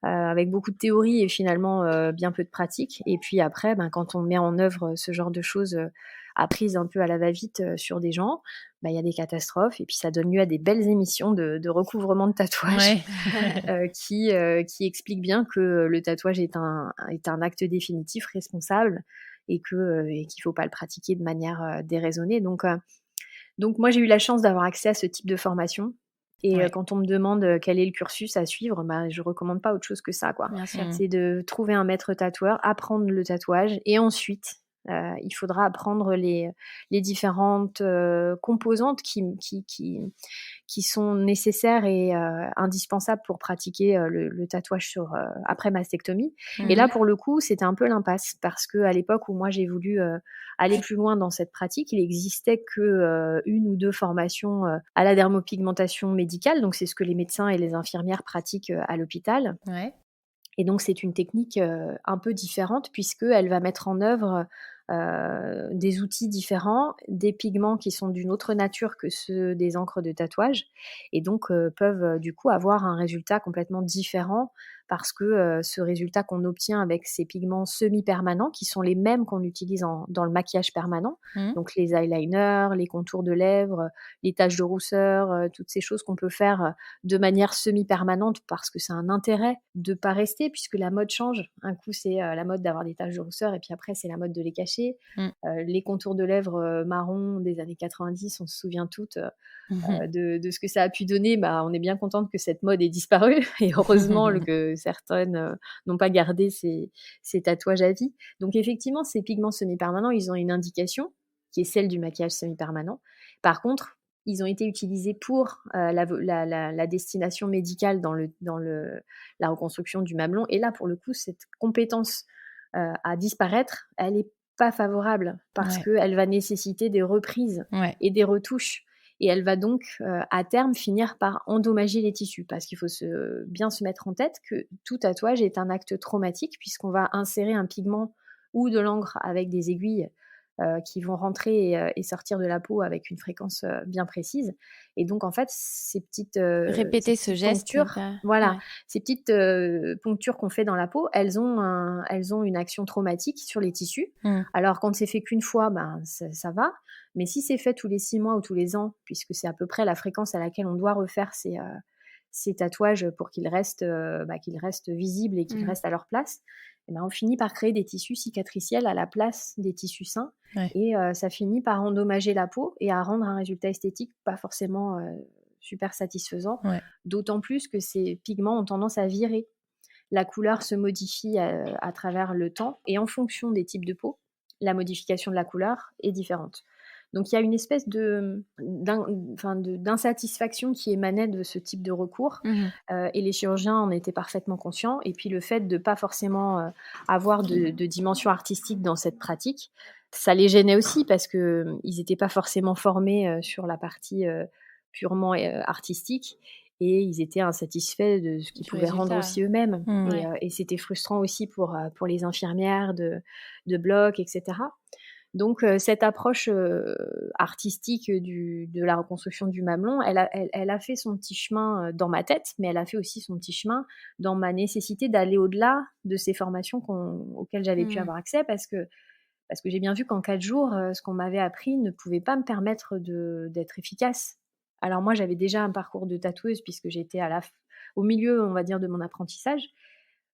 Speaker 3: avec beaucoup de théorie et finalement bien peu de pratique. Et puis après, quand on met en œuvre ce genre de choses apprises un peu à la va-vite sur des gens, il y a des catastrophes et puis ça donne lieu à des belles émissions de recouvrement de tatouage qui expliquent bien que le tatouage est un acte définitif, responsable et qu'il ne faut pas le pratiquer de manière déraisonnée. Donc moi, j'ai eu la chance d'avoir accès à ce type de formation. Et quand on me demande quel est le cursus à suivre, je recommande pas autre chose que ça, quoi.
Speaker 1: Bien sûr.
Speaker 3: C'est de trouver un maître tatoueur, apprendre le tatouage et ensuite il faudra apprendre les différentes composantes qui sont nécessaires et indispensables pour pratiquer le tatouage après mastectomie. Et là, pour le coup, c'était un peu l'impasse parce qu'à l'époque où moi j'ai voulu aller plus loin dans cette pratique, il existait que 1 ou 2 formations à la dermopigmentation médicale, donc c'est ce que les médecins et les infirmières pratiquent à l'hôpital.
Speaker 2: Ouais.
Speaker 3: Et donc c'est une technique un peu différente puisqu'elle va mettre en œuvre des outils différents, des pigments qui sont d'une autre nature que ceux des encres de tatouage et donc peuvent du coup avoir un résultat complètement différent parce que ce résultat qu'on obtient avec ces pigments semi-permanents qui sont les mêmes qu'on utilise dans le maquillage permanent, donc les eyeliners, les contours de lèvres, les taches de rousseur, toutes ces choses qu'on peut faire de manière semi-permanente parce que c'est un intérêt de pas rester puisque la mode change. Un coup, c'est la mode d'avoir des taches de rousseur et puis après, c'est la mode de les cacher. Les contours de lèvres marron des années 90, on se souvient toutes de ce que ça a pu donner. On est bien contente que cette mode ait disparu et heureusement que certaines n'ont pas gardé ces tatouages à vie. Donc effectivement, ces pigments semi-permanents, ils ont une indication qui est celle du maquillage semi-permanent. Par contre, ils ont été utilisés pour la destination médicale la reconstruction du mamelon. Et là, pour le coup, cette compétence à disparaître, elle n'est pas favorable parce qu'elle va nécessiter des reprises et des retouches. Et elle va donc, à terme, finir par endommager les tissus. Parce qu'il faut bien se mettre en tête que tout tatouage est un acte traumatique puisqu'on va insérer un pigment ou de l'encre avec des aiguilles qui vont rentrer et sortir de la peau avec une fréquence bien précise. Et donc, en fait, ces petites
Speaker 1: Répéter ce geste.
Speaker 3: ponctures, ces petites ponctures qu'on fait dans la peau, elles ont une action traumatique sur les tissus. Alors, quand c'est fait qu'une fois, ça va. Mais si c'est fait tous les 6 mois ou tous les ans, puisque c'est à peu près la fréquence à laquelle on doit refaire ces tatouages pour qu'ils restent visibles et qu'ils restent à leur place, on finit par créer des tissus cicatriciels à la place des tissus sains. Et ça finit par endommager la peau et à rendre un résultat esthétique pas forcément super satisfaisant. D'autant plus que ces pigments ont tendance à virer. La couleur se modifie à travers le temps et en fonction des types de peau, la modification de la couleur est différente. Donc il y a une espèce d'insatisfaction qui émanait de ce type de recours et les chirurgiens en étaient parfaitement conscients. Et puis le fait de ne pas forcément avoir de dimension artistique dans cette pratique, ça les gênait aussi parce qu'ils n'étaient pas forcément formés sur la partie purement artistique. Et ils étaient insatisfaits de ce qu'ils pouvaient rendre aussi eux-mêmes. Et c'était frustrant aussi pour les infirmières de bloc, etc. Donc, cette approche artistique de la reconstruction du mamelon, elle a fait son petit chemin dans ma tête, mais elle a fait aussi son petit chemin dans ma nécessité d'aller au-delà de ces formations auxquelles j'avais pu avoir accès, parce que j'ai bien vu qu'en 4 jours, ce qu'on m'avait appris ne pouvait pas me permettre d'être efficace. Alors moi, j'avais déjà un parcours de tatoueuse puisque j'étais au milieu, on va dire, de mon apprentissage.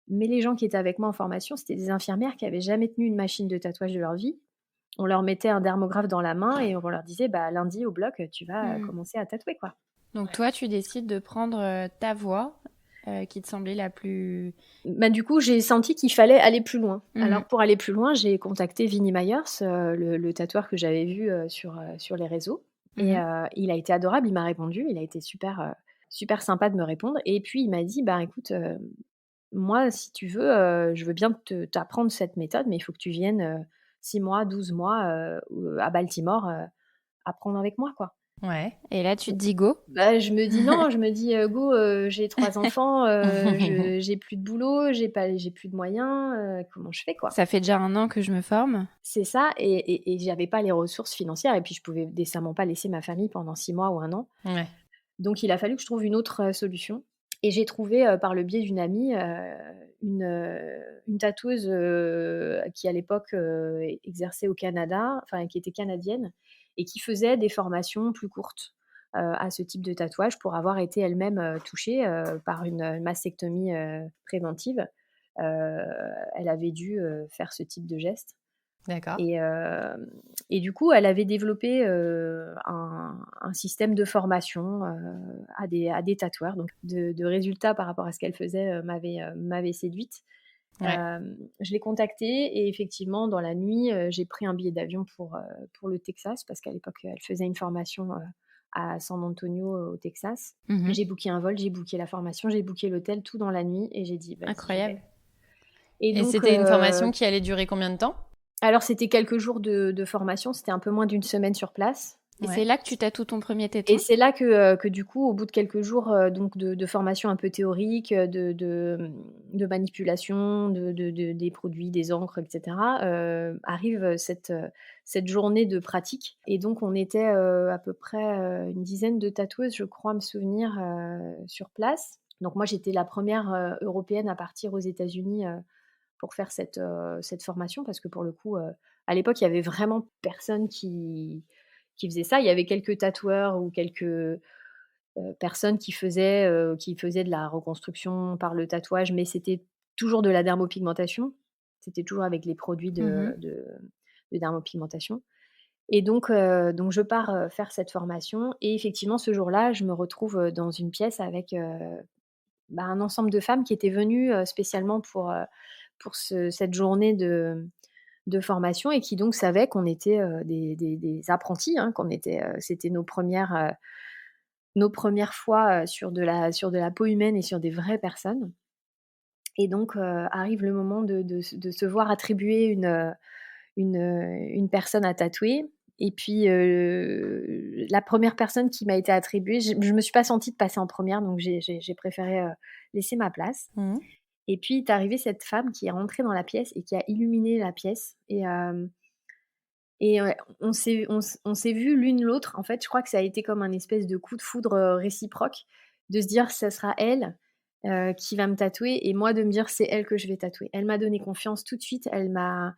Speaker 3: Mais les gens qui étaient avec moi en formation, c'était des infirmières qui n'avaient jamais tenu une machine de tatouage de leur vie. On leur mettait un dermographe dans la main et on leur disait lundi au bloc, tu vas commencer à tatouer, quoi.
Speaker 1: Donc toi, tu décides de prendre ta voie qui te semblait la plus...
Speaker 3: Du coup, j'ai senti qu'il fallait aller plus loin. Alors pour aller plus loin, j'ai contacté Vinnie Myers, le tatoueur que j'avais vu sur les réseaux. Et il a été adorable, il m'a répondu, il a été super, super sympa de me répondre. Et puis il m'a dit, écoute, moi, si tu veux, je veux bien t'apprendre cette méthode, mais il faut que tu viennes 6 mois, 12 mois à Baltimore apprendre avec moi, quoi.
Speaker 1: Ouais, et là, tu te dis go?
Speaker 3: Je me dis non, je me dis go, j'ai 3 enfants, j'ai plus de boulot, j'ai plus de moyens, comment je fais, quoi?
Speaker 1: Ça fait déjà 1 an que je me forme.
Speaker 3: C'est ça, et j'avais pas les ressources financières, et puis je pouvais décemment pas laisser ma famille pendant 6 mois ou 1 an. Donc il a fallu que je trouve une autre solution. Et j'ai trouvé par le biais d'une amie une tatoueuse qui à l'époque exerçait au Canada, enfin qui était canadienne, et qui faisait des formations plus courtes à ce type de tatouage pour avoir été elle-même touchée par une mastectomie préventive. Elle avait dû faire ce type de geste.
Speaker 2: D'accord.
Speaker 3: Et du coup, elle avait développé un système de formation à des tatoueurs. Donc, de résultats par rapport à ce qu'elle faisait m'avait séduite. Je l'ai contactée et effectivement, dans la nuit, j'ai pris un billet d'avion pour le Texas parce qu'à l'époque, elle faisait une formation à San Antonio, au Texas. J'ai booké un vol, j'ai booké la formation, j'ai booké l'hôtel, tout dans la nuit, et j'ai dit
Speaker 1: incroyable.
Speaker 3: Et donc,
Speaker 2: c'était une formation qui allait durer combien de temps?
Speaker 3: Alors, c'était quelques jours de formation, c'était un peu moins d'1 semaine sur place.
Speaker 1: Et c'est là que tu tatoues ton premier téton?
Speaker 3: Et c'est là que du coup, au bout de quelques jours donc de formation un peu théorique, de manipulation, des produits, des encres, etc., arrive cette journée de pratique. Et donc, on était à peu près une dizaine de tatoueuses, je crois me souvenir, sur place. Donc moi, j'étais la première européenne à partir aux États-Unis pour faire cette formation, parce que pour le coup, à l'époque, il y avait vraiment personne qui faisait ça. Il y avait quelques tatoueurs ou quelques personnes qui faisaient de la reconstruction par le tatouage, mais c'était toujours de la dermopigmentation. C'était toujours avec les produits de dermopigmentation. Et donc je pars faire cette formation, et effectivement, ce jour-là, je me retrouve dans une pièce avec un ensemble de femmes qui étaient venues, spécialement pour cette journée de formation et qui donc savaient qu'on était, des apprentis, hein, c'était nos premières fois, sur de la peau humaine et sur des vraies personnes et donc arrive le moment de se voir attribuer une personne à tatouer et puis, la première personne qui m'a été attribuée, je me suis pas sentie de passer en première, donc j'ai préféré, laisser ma place
Speaker 2: Mmh.
Speaker 3: et puis est arrivée cette femme qui est rentrée dans la pièce et qui a illuminé la pièce et ouais, on s'est vues l'une l'autre. En fait, je crois que ça a été comme un espèce de coup de foudre, réciproque, de se dire: «Ça sera elle, qui va me tatouer» et moi de me dire: «C'est elle que je vais tatouer». Elle m'a donné confiance tout de suite, elle m'a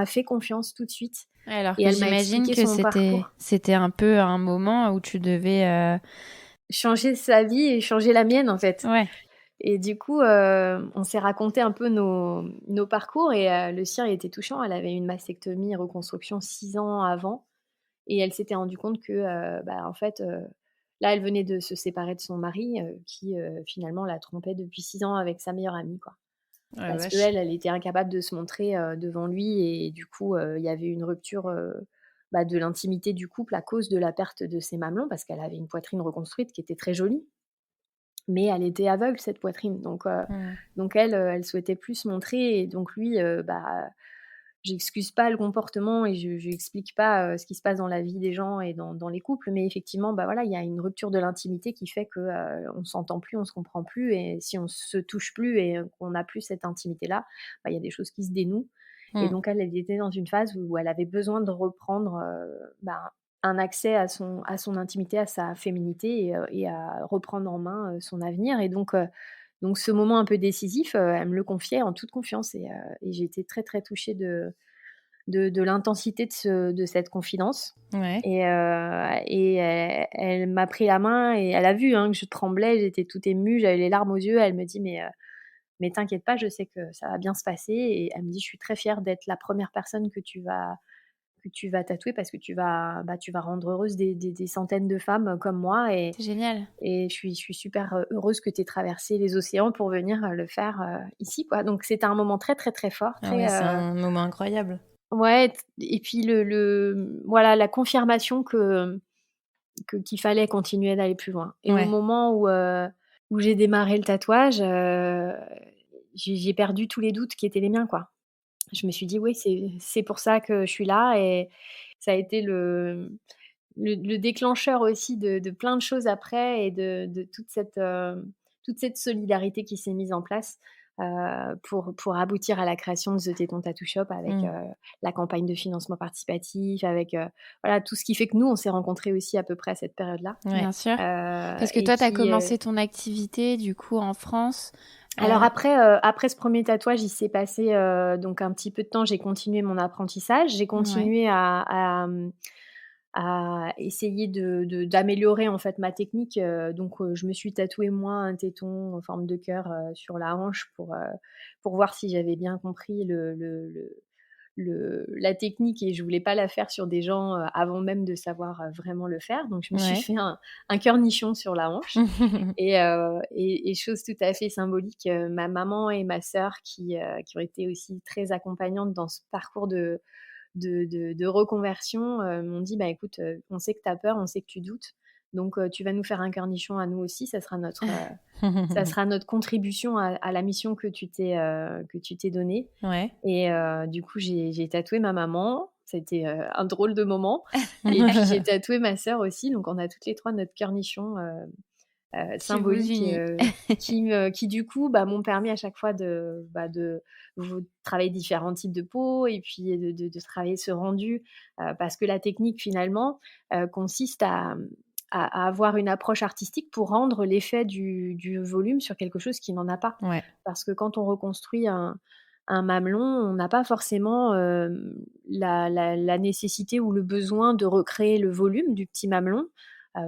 Speaker 3: fait confiance tout de suite
Speaker 1: Alors
Speaker 3: et
Speaker 1: que
Speaker 3: elle m'a
Speaker 1: j'imagine
Speaker 3: expliqué
Speaker 1: que
Speaker 3: son
Speaker 1: c'était
Speaker 3: parcours.
Speaker 1: c'était un peu un moment où tu devais,
Speaker 3: Changer sa vie et changer la mienne, en fait.
Speaker 1: ouais.
Speaker 3: Et du coup, on s'est raconté un peu nos parcours et le sien était touchant. Elle avait eu une mastectomie et reconstruction 6 ans avant et elle s'était rendue compte que, en fait, là, elle venait de se séparer de son mari, qui, finalement la trompait depuis 6 ans avec sa meilleure amie, quoi.
Speaker 2: Oh la
Speaker 3: Parce
Speaker 2: vache.
Speaker 3: qu'elle était incapable de se montrer, devant lui et du coup, il y avait une rupture, de l'intimité du couple à cause de la perte de ses mamelons parce qu'elle avait une poitrine reconstruite qui était très jolie. Mais elle était aveugle cette poitrine,
Speaker 2: Mmh.
Speaker 3: donc elle, elle souhaitait plus se montrer et donc lui, j'excuse pas le comportement et je j'explique pas, ce qui se passe dans la vie des gens et dans les couples, mais effectivement, voilà, il y a une rupture de l'intimité qui fait que, on s'entend plus, on se comprend plus et si on se touche plus et qu'on n'a plus cette intimité-là, il y a des choses qui se dénouent et
Speaker 2: Mmh.
Speaker 3: donc elle, elle était dans une phase où elle avait besoin de reprendre, un accès à son intimité, à sa féminité et à reprendre en main, son avenir et donc ce moment un peu décisif, elle me le confiait en toute confiance et j'ai été très, très touchée de l'intensité de cette confidence
Speaker 2: Ouais.
Speaker 3: et elle m'a pris la main et elle a vu, hein, que je tremblais, j'étais toute émue, j'avais les larmes aux yeux. Elle me dit: mais t'inquiète pas, je sais que ça va bien se passer» et elle me dit: «Je suis très fière d'être la première personne que tu vas tatouer parce que tu vas rendre heureuse des centaines de femmes comme moi
Speaker 1: C'est génial.
Speaker 3: et je suis super, heureuse que tu aies traversé les océans pour venir, le faire, ici, quoi». Donc c'était un moment très, très, très fort,
Speaker 2: Ah
Speaker 3: très,
Speaker 2: ouais, c'est un moment incroyable.
Speaker 3: ouais et puis voilà, la confirmation qu'il fallait continuer d'aller plus loin et au
Speaker 2: Ouais.
Speaker 3: moment où j'ai démarré le tatouage, j'ai perdu tous les doutes qui étaient les miens, quoi. Je me suis dit: «Oui, c'est pour ça que je suis là» et ça a été le déclencheur aussi de plein de choses après et de toute cette solidarité qui s'est mise en place, pour aboutir à la création de The Téton Tattoo Shop avec,
Speaker 2: Mmh.
Speaker 3: la campagne de financement participatif, avec, voilà, tout ce qui fait que nous, on s'est rencontrés aussi à peu près à cette période-là,
Speaker 2: Ouais.
Speaker 1: Bien sûr. Parce que
Speaker 3: et
Speaker 1: toi, tu as
Speaker 3: qui,
Speaker 1: commencé ton activité du coup en France,
Speaker 3: alors après, après ce premier tatouage, il s'est passé, donc un petit peu de temps, j'ai continué mon apprentissage. J'ai
Speaker 1: ouais.
Speaker 3: continué à essayer d'améliorer, en fait, ma technique, je me suis tatoué moi un téton en forme de cœur, sur la hanche pour voir si j'avais bien compris la technique et je voulais pas la faire sur des gens, avant même de savoir, vraiment le faire. Donc je me suis
Speaker 2: Ouais.
Speaker 3: fait un cœur nichon sur la hanche et chose tout à fait symbolique, ma maman et ma sœur qui ont été aussi très accompagnantes dans ce parcours de reconversion, m'ont dit: «Bah, écoute, on sait que tu as peur, on sait que tu doutes, donc tu vas nous faire un cœur nichon à nous aussi, ça sera notre contribution à la mission que tu t'es donnée»
Speaker 2: Ouais.
Speaker 3: et du coup, j'ai tatoué ma maman. C'était, un drôle de moment et puis j'ai tatoué ma sœur aussi, donc on a toutes les 3 notre cœur nichon,
Speaker 1: Qui vous
Speaker 3: symbolique,
Speaker 1: unit.
Speaker 3: qui du coup, m'ont permis à chaque fois de vous travailler différents types de peau et puis de travailler ce rendu, parce que la technique finalement, consiste à avoir une approche artistique pour rendre l'effet du volume sur quelque chose qui n'en a pas.
Speaker 2: Ouais.
Speaker 3: Parce que quand on reconstruit un mamelon, on n'a pas forcément, la nécessité ou le besoin de recréer le volume du petit mamelon,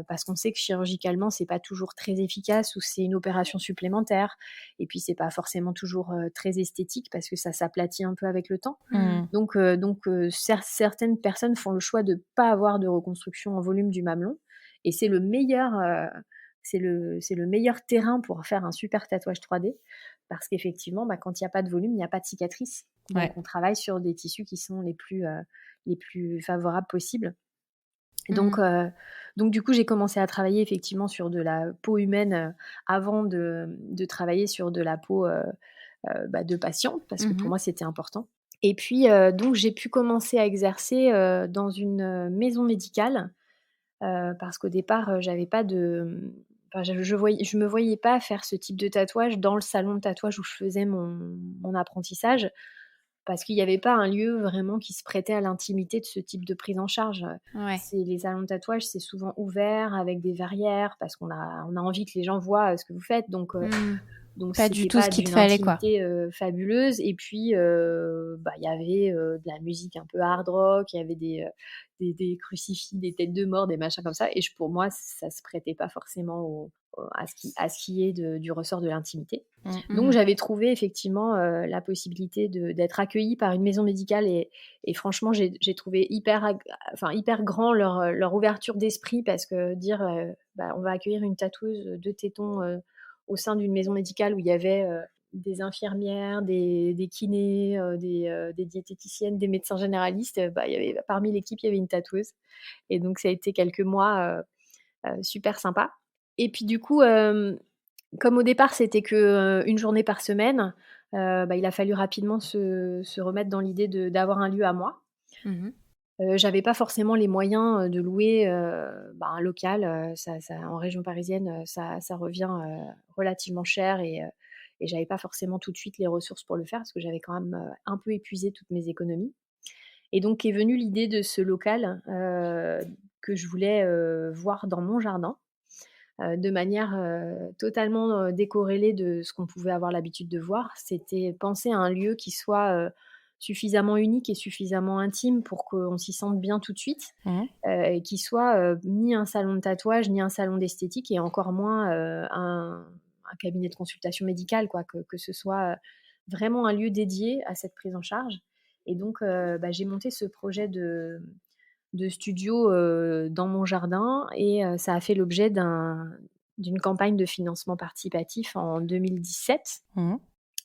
Speaker 3: parce qu'on sait que chirurgicalement, c'est pas toujours très efficace ou c'est une opération supplémentaire et puis c'est pas forcément toujours, très esthétique parce que ça s'aplatit un peu avec le temps.
Speaker 1: Mmh.
Speaker 3: Certaines personnes font le choix de pas avoir de reconstruction en volume du mamelon et c'est le meilleur, c'est le meilleur terrain pour faire un super tatouage 3D parce qu'effectivement, quand il n'y a pas de volume, il n'y a pas de cicatrice. Donc, on travaille sur des tissus qui sont les plus favorables possibles. Donc, du coup, j'ai commencé à travailler effectivement sur de la peau humaine avant de travailler sur de la peau de patiente parce que pour moi, c'était important. Et puis, donc, j'ai pu commencer à exercer dans une maison médicale parce qu'au départ, j'avais pas de. Enfin, je me voyais pas faire ce type de tatouage dans le salon de tatouage où je faisais mon apprentissage parce qu'il n'y avait pas un lieu vraiment qui se prêtait à l'intimité de ce type de prise en charge.
Speaker 1: Ouais.
Speaker 3: Les salons de tatouage, c'est souvent ouvert avec des verrières parce qu'on a envie que les gens voient ce que vous faites. Donc,
Speaker 1: Pas du
Speaker 3: c'était
Speaker 1: tout
Speaker 3: pas
Speaker 1: ce qu'il te
Speaker 3: d'une
Speaker 1: fallait, quoi.
Speaker 3: intimité fabuleuse. Et puis, il y avait de la musique un peu hard rock, il y avait des crucifix, des têtes de mort, des machins comme ça. Et pour moi, ça se prêtait pas forcément à ce qui est du ressort de l'intimité. Donc, j'avais trouvé effectivement la possibilité d'être accueillie par une maison médicale et franchement, j'ai trouvé hyper grand leur ouverture d'esprit parce que dire on va accueillir une tatoueuse de tétons au sein d'une maison médicale où il y avait des infirmières, des kinés, des diététiciennes, des médecins généralistes, parmi l'équipe, il y avait une tatoueuse. Et donc, ça a été quelques mois super sympa. Et puis du coup, comme au départ, c'était qu'une journée par semaine, il a fallu rapidement se remettre dans l'idée d'avoir un lieu à moi. J'avais pas forcément les moyens de louer un local. Ça, en région parisienne, ça revient relativement cher et j'avais pas forcément tout de suite les ressources pour le faire parce que j'avais quand même un peu épuisé toutes mes économies. Et donc est venue l'idée de ce local que je voulais voir dans mon jardin de manière totalement décorrélée de ce qu'on pouvait avoir l'habitude de voir. C'était penser à un lieu qui soit suffisamment unique et suffisamment intime pour qu'on s'y sente bien tout de suite, et qui soit ni un salon de tatouage, ni un salon d'esthétique, et encore moins un cabinet de consultation médicale, quoi, que ce soit vraiment un lieu dédié à cette prise en charge. Et donc, j'ai monté ce projet de studio dans mon jardin et ça a fait l'objet d'une campagne de financement participatif en 2017.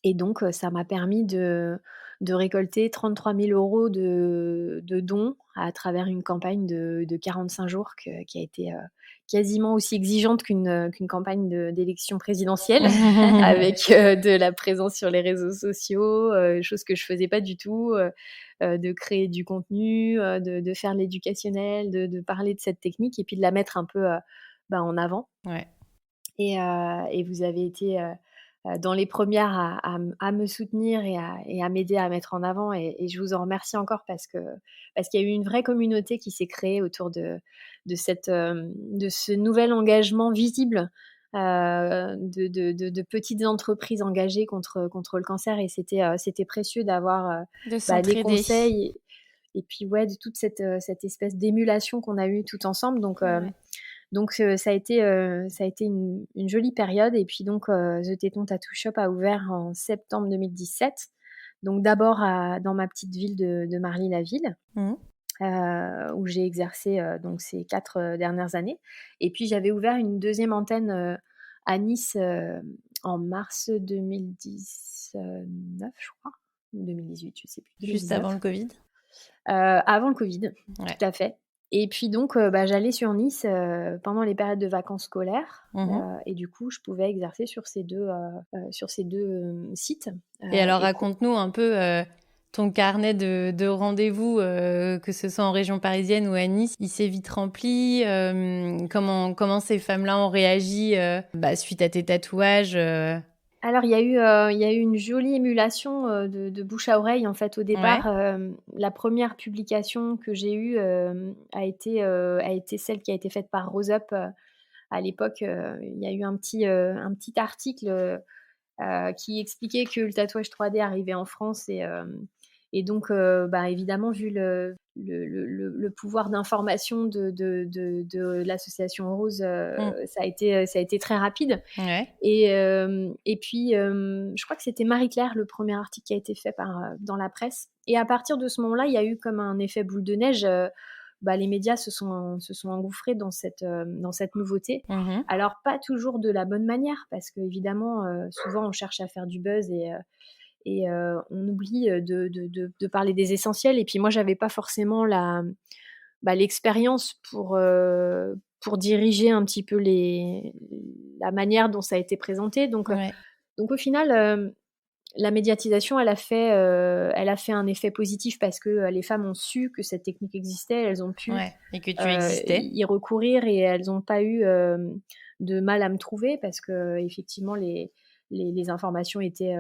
Speaker 3: Et donc, ça m'a permis de récolter 33 000 € de dons à travers une campagne de 45 jours qui a été quasiment aussi exigeante qu'une campagne d'élection présidentielle, avec de la présence sur les réseaux sociaux, chose que je faisais pas du tout, de créer du contenu, de faire l'éducationnel, de parler de cette technique et puis de la mettre un peu en avant.
Speaker 2: Ouais.
Speaker 3: Et vous avez été dans les premières à me soutenir et à m'aider à mettre en avant. Et je vous en remercie encore parce qu'il y a eu une vraie communauté qui s'est créée autour de ce nouvel engagement visible de petites entreprises engagées contre le cancer. Et c'était précieux d'avoir des conseils et puis de toute cette espèce d'émulation qu'on a eue tout ensemble. Donc, ça a été une jolie période. Et puis donc, The Téton Tattoo Shop a ouvert en septembre 2017. Donc d'abord dans ma petite ville de Marly-la-Ville, où j'ai exercé donc ces 4 dernières années. Et puis j'avais ouvert une deuxième antenne à Nice en mars 2019, je crois. 2018, je sais plus. 2019.
Speaker 2: Juste avant le Covid.
Speaker 3: Avant le Covid, tout à fait. Et puis donc, j'allais sur Nice pendant les périodes de vacances scolaires. Et du coup, je pouvais exercer sur ces deux sites.
Speaker 2: Et alors, raconte-nous un peu ton carnet de rendez-vous, que ce soit en région parisienne ou à Nice. Il s'est vite rempli. Comment ces femmes-là ont réagi suite à tes tatouages
Speaker 3: Alors, il y a eu une jolie émulation de bouche à oreille. En fait, au départ, la première publication que j'ai eue a été celle qui a été faite par Rose Up. À l'époque, il y a eu un petit article qui expliquait que le tatouage 3D arrivait en France et donc, évidemment, vu le pouvoir d'information de l'association Rose, ça a été très rapide. Et puis, je crois que c'était Marie-Claire, le premier article qui a été fait dans la presse. Et à partir de ce moment-là, il y a eu comme un effet boule de neige. les médias se sont engouffrés dans cette nouveauté.
Speaker 2: Mmh.
Speaker 3: Alors pas toujours de la bonne manière, parce qu'évidemment, souvent on cherche à faire du buzz et on oublie de parler des essentiels. Et puis moi, j'avais pas forcément l'expérience pour diriger un petit peu la manière dont ça a été présenté.
Speaker 2: Ouais,
Speaker 3: Donc au final, la médiatisation, elle a fait un effet positif parce que les femmes ont su que cette technique existait, elles ont pu
Speaker 2: ouais et que tu existais.
Speaker 3: y recourir et elles n'ont pas eu de mal à me trouver parce que effectivement les informations étaient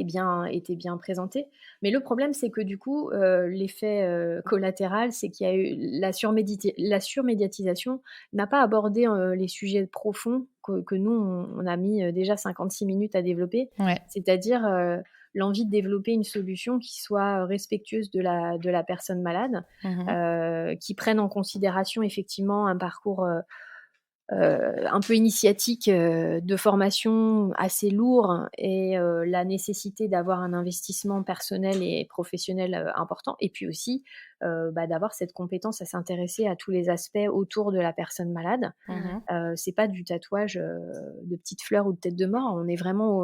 Speaker 3: bien présentées. Mais le problème, c'est que du coup, l'effet collatéral, c'est qu'il y a eu la surmédiatisation n'a pas abordé les sujets profonds que nous, on a mis déjà 56 minutes à développer,
Speaker 2: Ouais.
Speaker 3: c'est-à-dire l'envie de développer une solution qui soit respectueuse de la personne malade,
Speaker 2: Mmh.
Speaker 3: qui prenne en considération effectivement un parcours un peu initiatique de formation assez lourd et la nécessité d'avoir un investissement personnel et professionnel important. Et puis aussi d'avoir cette compétence à s'intéresser à tous les aspects autour de la personne malade.
Speaker 2: Mmh.
Speaker 3: C'est pas du tatouage de petites fleurs ou de tête de mort. On est vraiment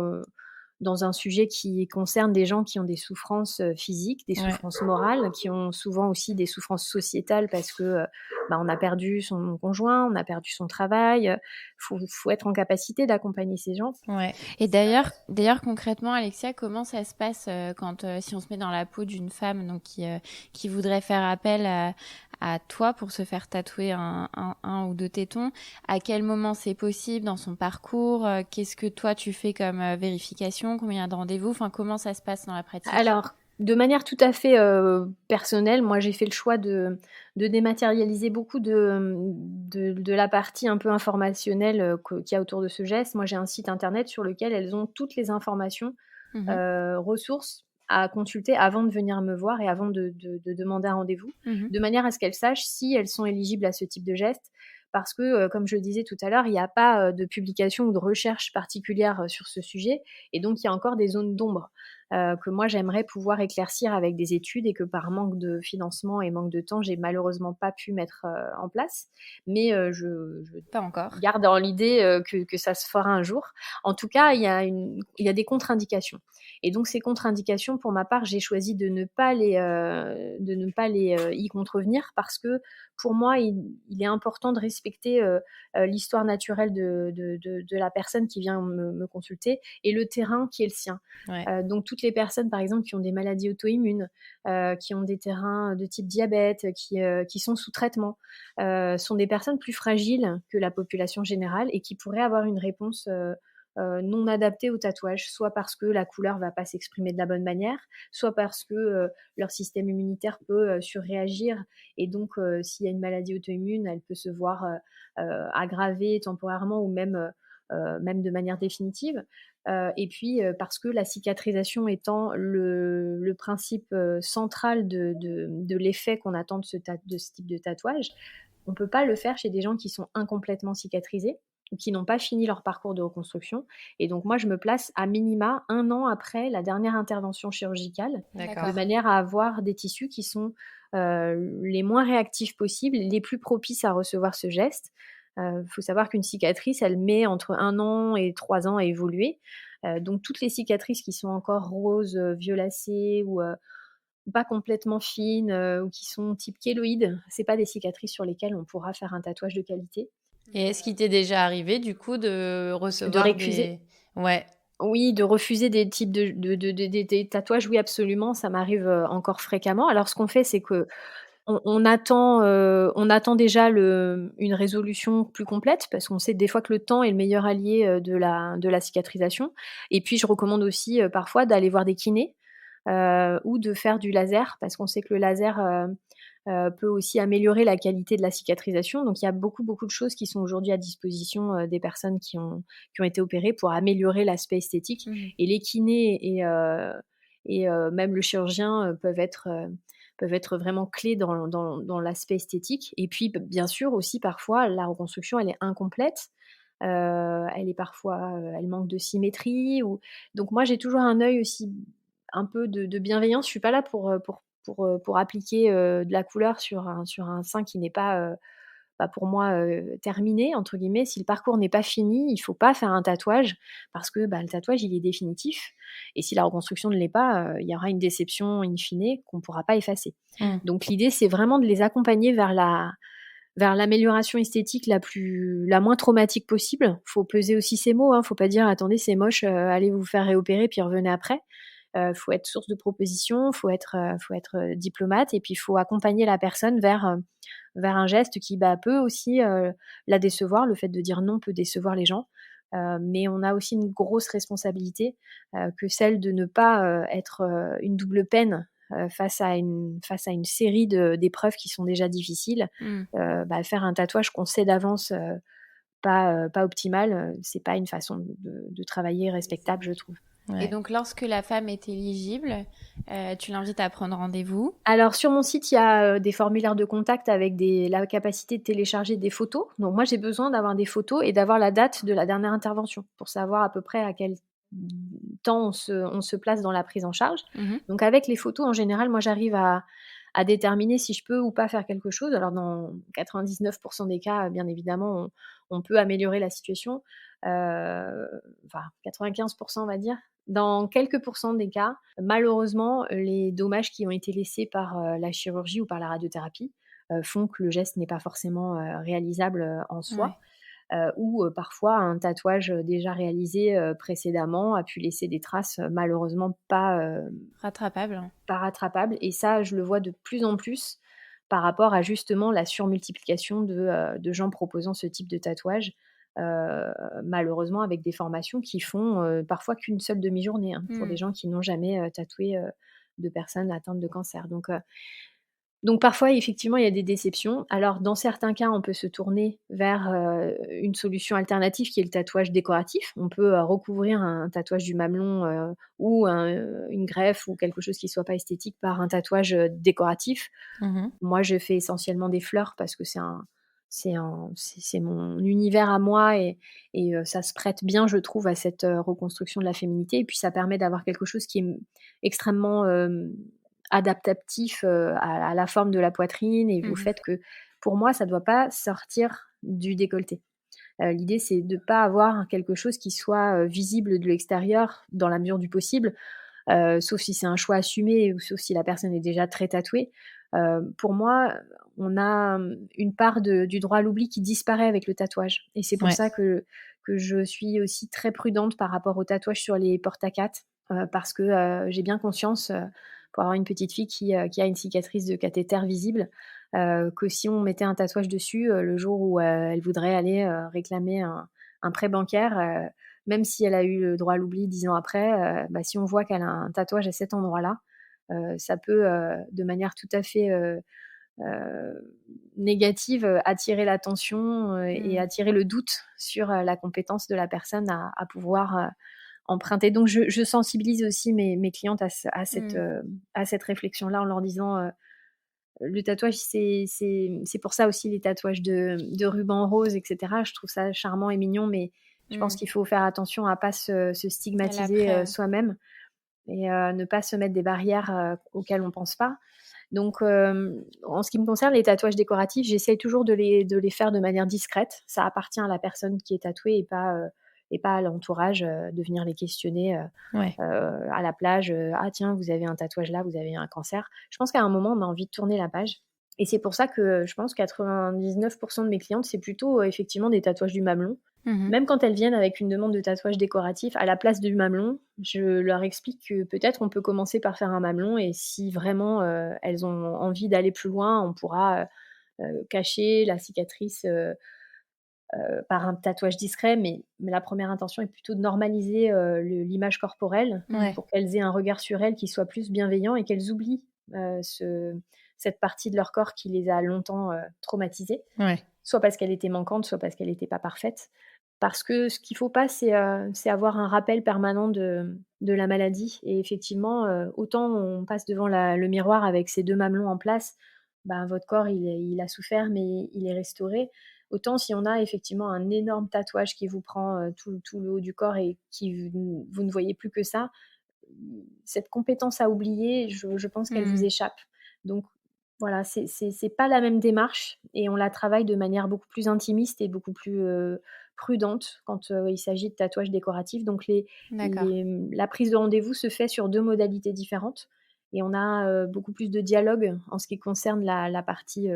Speaker 3: dans un sujet qui concerne des gens qui ont des souffrances physiques, des
Speaker 2: Ouais.
Speaker 3: souffrances morales, qui ont souvent aussi des souffrances sociétales parce que on a perdu son conjoint, on a perdu son travail. Faut être en capacité d'accompagner ces gens.
Speaker 2: Ouais.
Speaker 1: Et d'ailleurs concrètement, Alexia, comment ça se passe quand si on se met dans la peau d'une femme donc qui voudrait faire appel à toi pour se faire tatouer un ou deux tétons? À quel moment c'est possible dans son parcours? Qu'est-ce que toi tu fais comme vérification? Combien de rendez-vous? Enfin, comment ça se passe dans la pratique?
Speaker 3: Alors, de manière tout à fait personnelle, moi j'ai fait le choix de dématérialiser beaucoup de la partie un peu informationnelle qu'il y a autour de ce geste. Moi j'ai un site internet sur lequel elles ont toutes les informations,
Speaker 1: Mhm,
Speaker 3: ressources à consulter avant de venir me voir et avant de demander un rendez-vous,
Speaker 1: mhm,
Speaker 3: de manière à ce qu'elles sachent si elles sont éligibles à ce type de geste. Parce que, comme je le disais tout à l'heure, il n'y a pas de publication ou de recherche particulière sur ce sujet. Et donc, il y a encore des zones d'ombre que moi, j'aimerais pouvoir éclaircir avec des études et que par manque de financement et manque de temps, j'ai malheureusement pas pu mettre en place. Mais je
Speaker 1: pas encore.
Speaker 3: garde dans l'idée que ça se fera un jour. En tout cas, il y a des contre-indications. Et donc, ces contre-indications, pour ma part, j'ai choisi de ne pas les y contrevenir parce que pour moi, il est important de respecter l'histoire naturelle de la personne qui vient me consulter et le terrain qui est le sien.
Speaker 2: Ouais.
Speaker 3: Donc, toutes les personnes, par exemple, qui ont des maladies auto-immunes, qui ont des terrains de type diabète, qui sont sous traitement, sont des personnes plus fragiles que la population générale et qui pourraient avoir une réponse non adaptée au tatouage, soit parce que la couleur ne va pas s'exprimer de la bonne manière, soit parce que leur système immunitaire peut surréagir et donc s'il y a une maladie auto-immune, elle peut se voir aggravée temporairement ou même de manière définitive. Et puis parce que la cicatrisation étant le principe central de l'effet qu'on attend de ce type de tatouage, on ne peut pas le faire chez des gens qui sont incomplètement cicatrisés ou qui n'ont pas fini leur parcours de reconstruction. Et donc moi, je me place à minima 1 an après la dernière intervention chirurgicale,
Speaker 2: D'accord.
Speaker 3: de manière à avoir des tissus qui sont les moins réactifs possibles, les plus propices à recevoir ce geste. Faut savoir qu'une cicatrice, elle met entre 1 an et 3 ans à évoluer. Donc toutes les cicatrices qui sont encore roses, violacées ou pas complètement fines ou qui sont type kéloïde, c'est pas des cicatrices sur lesquelles on pourra faire un tatouage de qualité.
Speaker 2: Et est-ce qu'il t'est déjà arrivé, du coup, de
Speaker 3: De
Speaker 2: recevoir
Speaker 3: récuser
Speaker 2: des... Ouais,
Speaker 3: Oui, de refuser des types des tatouages, oui, absolument, ça m'arrive encore fréquemment. Alors ce qu'on fait, c'est que on attend déjà une résolution plus complète parce qu'on sait des fois que le temps est le meilleur allié de la cicatrisation. Et puis je recommande aussi parfois d'aller voir des kinés ou de faire du laser parce qu'on sait que le laser peut aussi améliorer la qualité de la cicatrisation. Donc il y a beaucoup, beaucoup de choses qui sont aujourd'hui à disposition des personnes qui ont été opérées pour améliorer l'aspect esthétique.
Speaker 1: Mhm.
Speaker 3: Et les kinés et même le chirurgien peuvent être vraiment clés dans l'aspect esthétique. Et puis, bien sûr, aussi, parfois, la reconstruction, elle est incomplète. Elle est parfois, elle manque de symétrie. Donc, moi, j'ai toujours un œil aussi un peu de bienveillance. Je suis pas là pour pour appliquer, de la couleur sur un sein qui n'est pas, pour moi, «terminé» entre guillemets. Si le parcours n'est pas fini, il faut pas faire un tatouage parce que, le tatouage, il est définitif et si la reconstruction ne l'est pas, il y aura une déception in fine qu'on ne pourra pas effacer.
Speaker 2: Mmh.
Speaker 3: Donc l'idée, c'est vraiment de les accompagner vers l'amélioration esthétique la moins traumatique possible. Faut peser aussi ses mots, hein, faut pas dire: «Attendez, c'est moche, allez vous faire réopérer puis revenez après». Faut être source de propositions, faut être, diplomate et puis il faut accompagner la personne vers un geste qui, peut aussi, la décevoir. Le fait de dire non peut décevoir les gens, mais on a aussi une grosse responsabilité, que celle de ne pas, être, une double peine, face à une série d'épreuves qui sont déjà difficiles.
Speaker 1: Mmh.
Speaker 3: Faire un tatouage qu'on sait d'avance, pas optimal, c'est pas une façon de travailler respectable, je trouve.
Speaker 1: Et
Speaker 2: Ouais.
Speaker 1: donc, lorsque la femme est éligible, tu l'invites à prendre rendez-vous.
Speaker 3: Alors sur mon site, il y a, des formulaires de contact avec la capacité de télécharger des photos. Donc moi, j'ai besoin d'avoir des photos et d'avoir la date de la dernière intervention pour savoir à peu près à quel temps on se place dans la prise en charge.
Speaker 1: Mmh.
Speaker 3: Donc avec les photos, en général, moi, j'arrive à déterminer si je peux ou pas faire quelque chose. Alors dans 99 des cas, bien évidemment, on peut améliorer la situation, enfin 95 on va dire. Dans quelques pourcents des cas, malheureusement, les dommages qui ont été laissés par, la chirurgie ou par la radiothérapie, font que le geste n'est pas forcément, réalisable, en
Speaker 1: Ouais.
Speaker 3: soi, ou, parfois un tatouage, déjà réalisé, précédemment a pu laisser des traces, malheureusement
Speaker 1: Rattrapable.
Speaker 3: pas rattrapables et ça, je le vois de plus en plus par rapport à justement la surmultiplication de gens proposant ce type de tatouage, malheureusement avec des formations qui font, parfois qu'une seule demi-journée, hein, pour des
Speaker 1: Mmh.
Speaker 3: gens qui n'ont jamais, tatoué, de personnes atteintes de cancer. Donc parfois, effectivement, il y a des déceptions. Alors dans certains cas, on peut se tourner vers, une solution alternative qui est le tatouage décoratif. On peut, recouvrir un tatouage du mamelon, ou une greffe ou quelque chose qui soit pas esthétique par un tatouage, décoratif.
Speaker 2: Mmh.
Speaker 3: Moi, je fais essentiellement des fleurs parce que c'est mon univers à moi et ça se prête bien, je trouve, à cette, reconstruction de la féminité et puis ça permet d'avoir quelque chose qui est, extrêmement, adaptatif, à la forme de la poitrine et au
Speaker 1: Mmh.
Speaker 3: fait que, pour moi, ça doit pas sortir du décolleté. L'idée, c'est de pas avoir quelque chose qui soit, visible de l'extérieur dans la mesure du possible, sauf si c'est un choix assumé ou sauf si la personne est déjà très tatouée. Pour moi, on a, une part du droit à l'oubli qui disparaît avec le tatouage et c'est pour
Speaker 2: Ouais.
Speaker 3: ça que je suis aussi très prudente par rapport aux tatouages sur les porte-à-quatre, parce que, j'ai bien conscience, pour avoir une petite fille qui a une cicatrice de cathéter visible, que si on mettait un tatouage dessus, le jour où, elle voudrait aller, réclamer un prêt bancaire, même si elle a eu le droit à l'oubli 10 ans après, si on voit qu'elle a un tatouage à cet endroit-là, ça peut, de manière tout à fait, négative, attirer l'attention, et
Speaker 1: Mmh.
Speaker 3: attirer le doute sur, la compétence de la personne à pouvoir, emprunter. Donc je sensibilise aussi mes clientes
Speaker 1: Mmh.
Speaker 3: à cette réflexion-là en leur disant, le tatouage, c'est pour ça aussi les tatouages de rubans roses et cetera. Je trouve ça charmant et mignon, mais je pense
Speaker 1: Mmh.
Speaker 3: qu'il faut faire attention à pas se
Speaker 1: À
Speaker 3: stigmatiser,
Speaker 1: l'après, ouais.
Speaker 3: soi-même et ne pas se mettre des barrières, auxquelles on pense pas. Donc en ce qui me concerne, les tatouages décoratifs, j'essaye toujours de les faire de manière discrète. Ça appartient à la personne qui est tatouée et pas à l'entourage, de venir les questionner,
Speaker 2: Ouais.
Speaker 3: à la plage, «Ah tiens, vous avez un tatouage là, vous avez un cancer». Je pense qu'à un moment, on a envie de tourner la page et c'est pour ça que je pense 99 de mes clientes, c'est plutôt, effectivement des tatouages du mamelon.
Speaker 1: Mmh.
Speaker 3: Même quand elles viennent avec une demande de tatouage décoratif, à la place du mamelon, je leur explique que peut-être on peut commencer par faire un mamelon et si vraiment, elles ont envie d'aller plus loin, on pourra, cacher la cicatrice, par un tatouage discret, mais la première intention est plutôt de normaliser, l'image corporelle
Speaker 1: Mmh.
Speaker 2: Ouais.
Speaker 3: pour qu'elles aient un regard sur elles qui soit plus bienveillant et qu'elles oublient, cette partie de leur corps qui les a longtemps, traumatisées.
Speaker 2: Ouais.
Speaker 3: Soit parce qu'elle était manquante, soit parce qu'elle était pas parfaite. Parce que ce qu'il faut pas, c'est avoir un rappel permanent de la maladie et effectivement, autant on passe devant le miroir avec ses 2 mamelons en place, votre corps il a souffert mais il est restauré. Autant si on a effectivement un énorme tatouage qui vous prend, tout le haut du corps et qui vous ne voyez plus que ça, cette compétence à oublier, je pense qu'elle vous
Speaker 1: Mmh.
Speaker 3: échappe. Donc voilà, c'est pas la même démarche et on la travaille de manière beaucoup plus intimiste et beaucoup plus, prudente quand, il s'agit de tatouages décoratifs. Donc
Speaker 1: D'accord.
Speaker 3: la prise de rendez-vous se fait sur 2 modalités différentes et on a, beaucoup plus de dialogue en ce qui concerne la partie,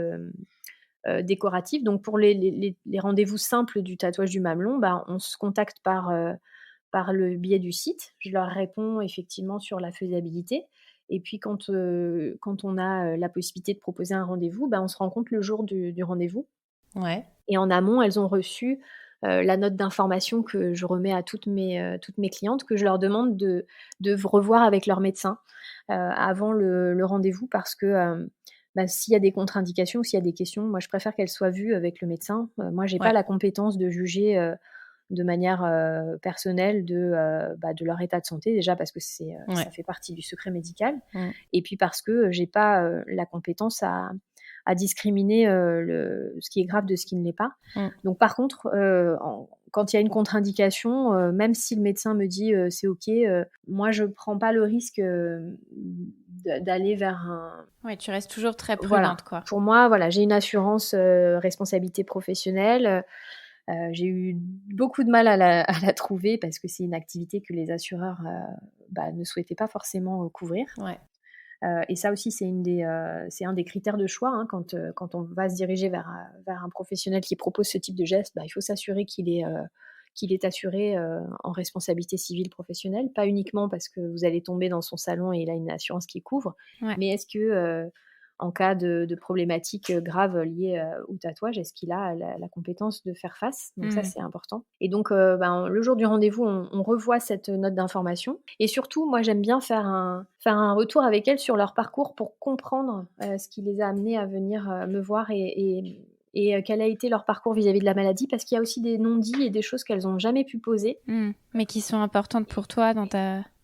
Speaker 3: décorative. Donc pour les rendez-vous simples du tatouage du mamelon, bah, on se contacte par le biais du site. Je leur réponds effectivement sur la faisabilité et puis quand on a, la possibilité de proposer un rendez-vous, bah, on se rencontre le jour du rendez-vous
Speaker 2: Ouais.
Speaker 3: et en amont, elles ont reçu, la note d'information que je remets à toutes mes clientes, que je leur demande de revoir avec leur médecin, avant le rendez-vous parce que, bah, s'il y a des contre-indications ou s'il y a des questions, moi je préfère qu'elles soient vues avec le médecin. Moi j'ai pas
Speaker 2: Ouais.
Speaker 3: la compétence de juger, de manière, personnelle bah, de leur état de santé déjà parce que ça
Speaker 2: Ouais.
Speaker 3: fait partie du secret médical
Speaker 2: Mmh.
Speaker 3: et puis parce que, j'ai pas, la compétence à discriminer, ce qui est grave de ce qui ne l'est pas.
Speaker 2: Mmh.
Speaker 3: Donc par contre, quand il y a une contre-indication, même si le médecin me dit, «C'est OK», moi je prends pas le risque, d'aller vers un
Speaker 1: Ouais, tu restes toujours très
Speaker 3: voilà.
Speaker 1: prudente, quoi.
Speaker 3: Pour moi, voilà, j'ai une assurance, responsabilité professionnelle. J'ai eu beaucoup de mal à la trouver parce que c'est une activité que les assureurs, bah, ne souhaitaient pas forcément, couvrir.
Speaker 1: Ouais.
Speaker 3: Et ça aussi, c'est un des critères de choix, hein, quand on va se diriger vers un professionnel qui propose ce type de geste, bah, il faut s'assurer qu'il est assuré, en responsabilité civile professionnelle. Pas uniquement parce que vous allez tomber dans son salon et il a une assurance qui couvre,
Speaker 1: Ouais.
Speaker 3: mais est-ce que, en cas de problématiques, graves liées, au tatouage, est-ce qu'il a la compétence de faire face? Donc ça,
Speaker 1: Mmh.
Speaker 3: c'est important et donc ben, le jour du rendez-vous, on revoit cette note d'information et surtout, moi, j'aime bien faire un retour avec elles sur leur parcours pour comprendre, ce qui les a amenées à venir, me voir et quel a été leur parcours vis-à-vis de la maladie. Parce qu'il y a aussi des non-dits et des choses qu'elles ont jamais pu poser
Speaker 1: Mmh. Mais qui sont importantes pour toi dans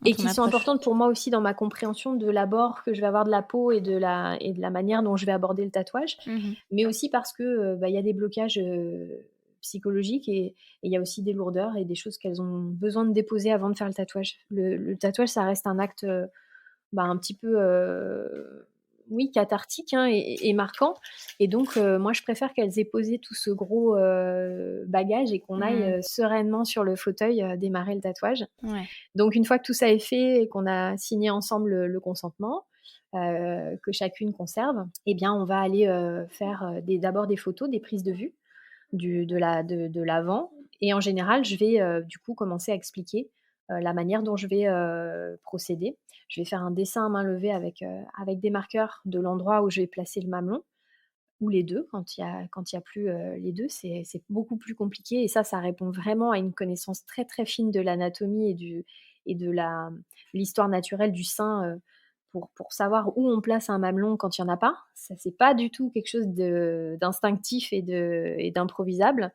Speaker 3: et
Speaker 1: ton
Speaker 3: qui sont
Speaker 1: approche.
Speaker 3: importantes pour moi aussi dans ma compréhension de l'abord que je vais avoir de la peau et de la manière dont je vais aborder le tatouage.
Speaker 1: Mmh.
Speaker 3: Mais aussi parce que, bah, il y a des blocages, psychologiques et il y a aussi des lourdeurs et des choses qu'elles ont besoin de déposer avant de faire le tatouage. Le tatouage, ça reste un acte, bah, un petit peu, oui, cathartique, hein et marquant et donc moi, je préfère qu'elles aient posé tout ce gros, bagage et qu'on aille,
Speaker 1: Mmh.
Speaker 3: sereinement sur le fauteuil, démarrer le tatouage.
Speaker 1: Ouais.
Speaker 3: Donc une fois que tout ça est fait et qu'on a signé ensemble le consentement, que chacune conserve, eh bien, on va aller, faire, d'abord des photos, des prises de vue de l'avant et en général, je vais, du coup, commencer à expliquer, la manière dont je vais, procéder. Je vais faire un dessin à main levée avec des marqueurs de l'endroit où je vais placer le mamelon ou les 2 quand il y a plus, les 2, c'est beaucoup plus compliqué et ça répond vraiment à une connaissance très, très fine de l'anatomie et de l'histoire naturelle du sein, pour savoir où on place un mamelon quand il y en a pas. Ça, c'est pas du tout quelque chose d'instinctif et d'improvisable.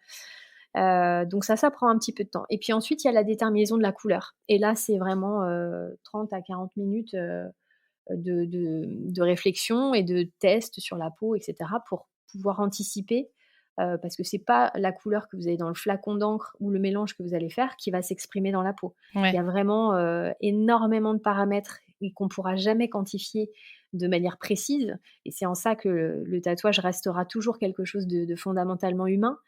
Speaker 3: Donc ça prend un petit peu de temps et puis ensuite, il y a la déterminaison de la couleur et là, c'est vraiment, 30 à 40 minutes, de réflexion et de tests sur la peau et cetera pour pouvoir anticiper, parce que c'est pas la couleur que vous avez dans le flacon d'encre ou le mélange que vous allez faire qui va s'exprimer dans la peau. Il y
Speaker 2: Ouais.
Speaker 3: a vraiment, énormément de paramètres et qu'on pourra jamais quantifier de manière précise et c'est en ça que le tatouage restera toujours quelque chose de fondamentalement humain.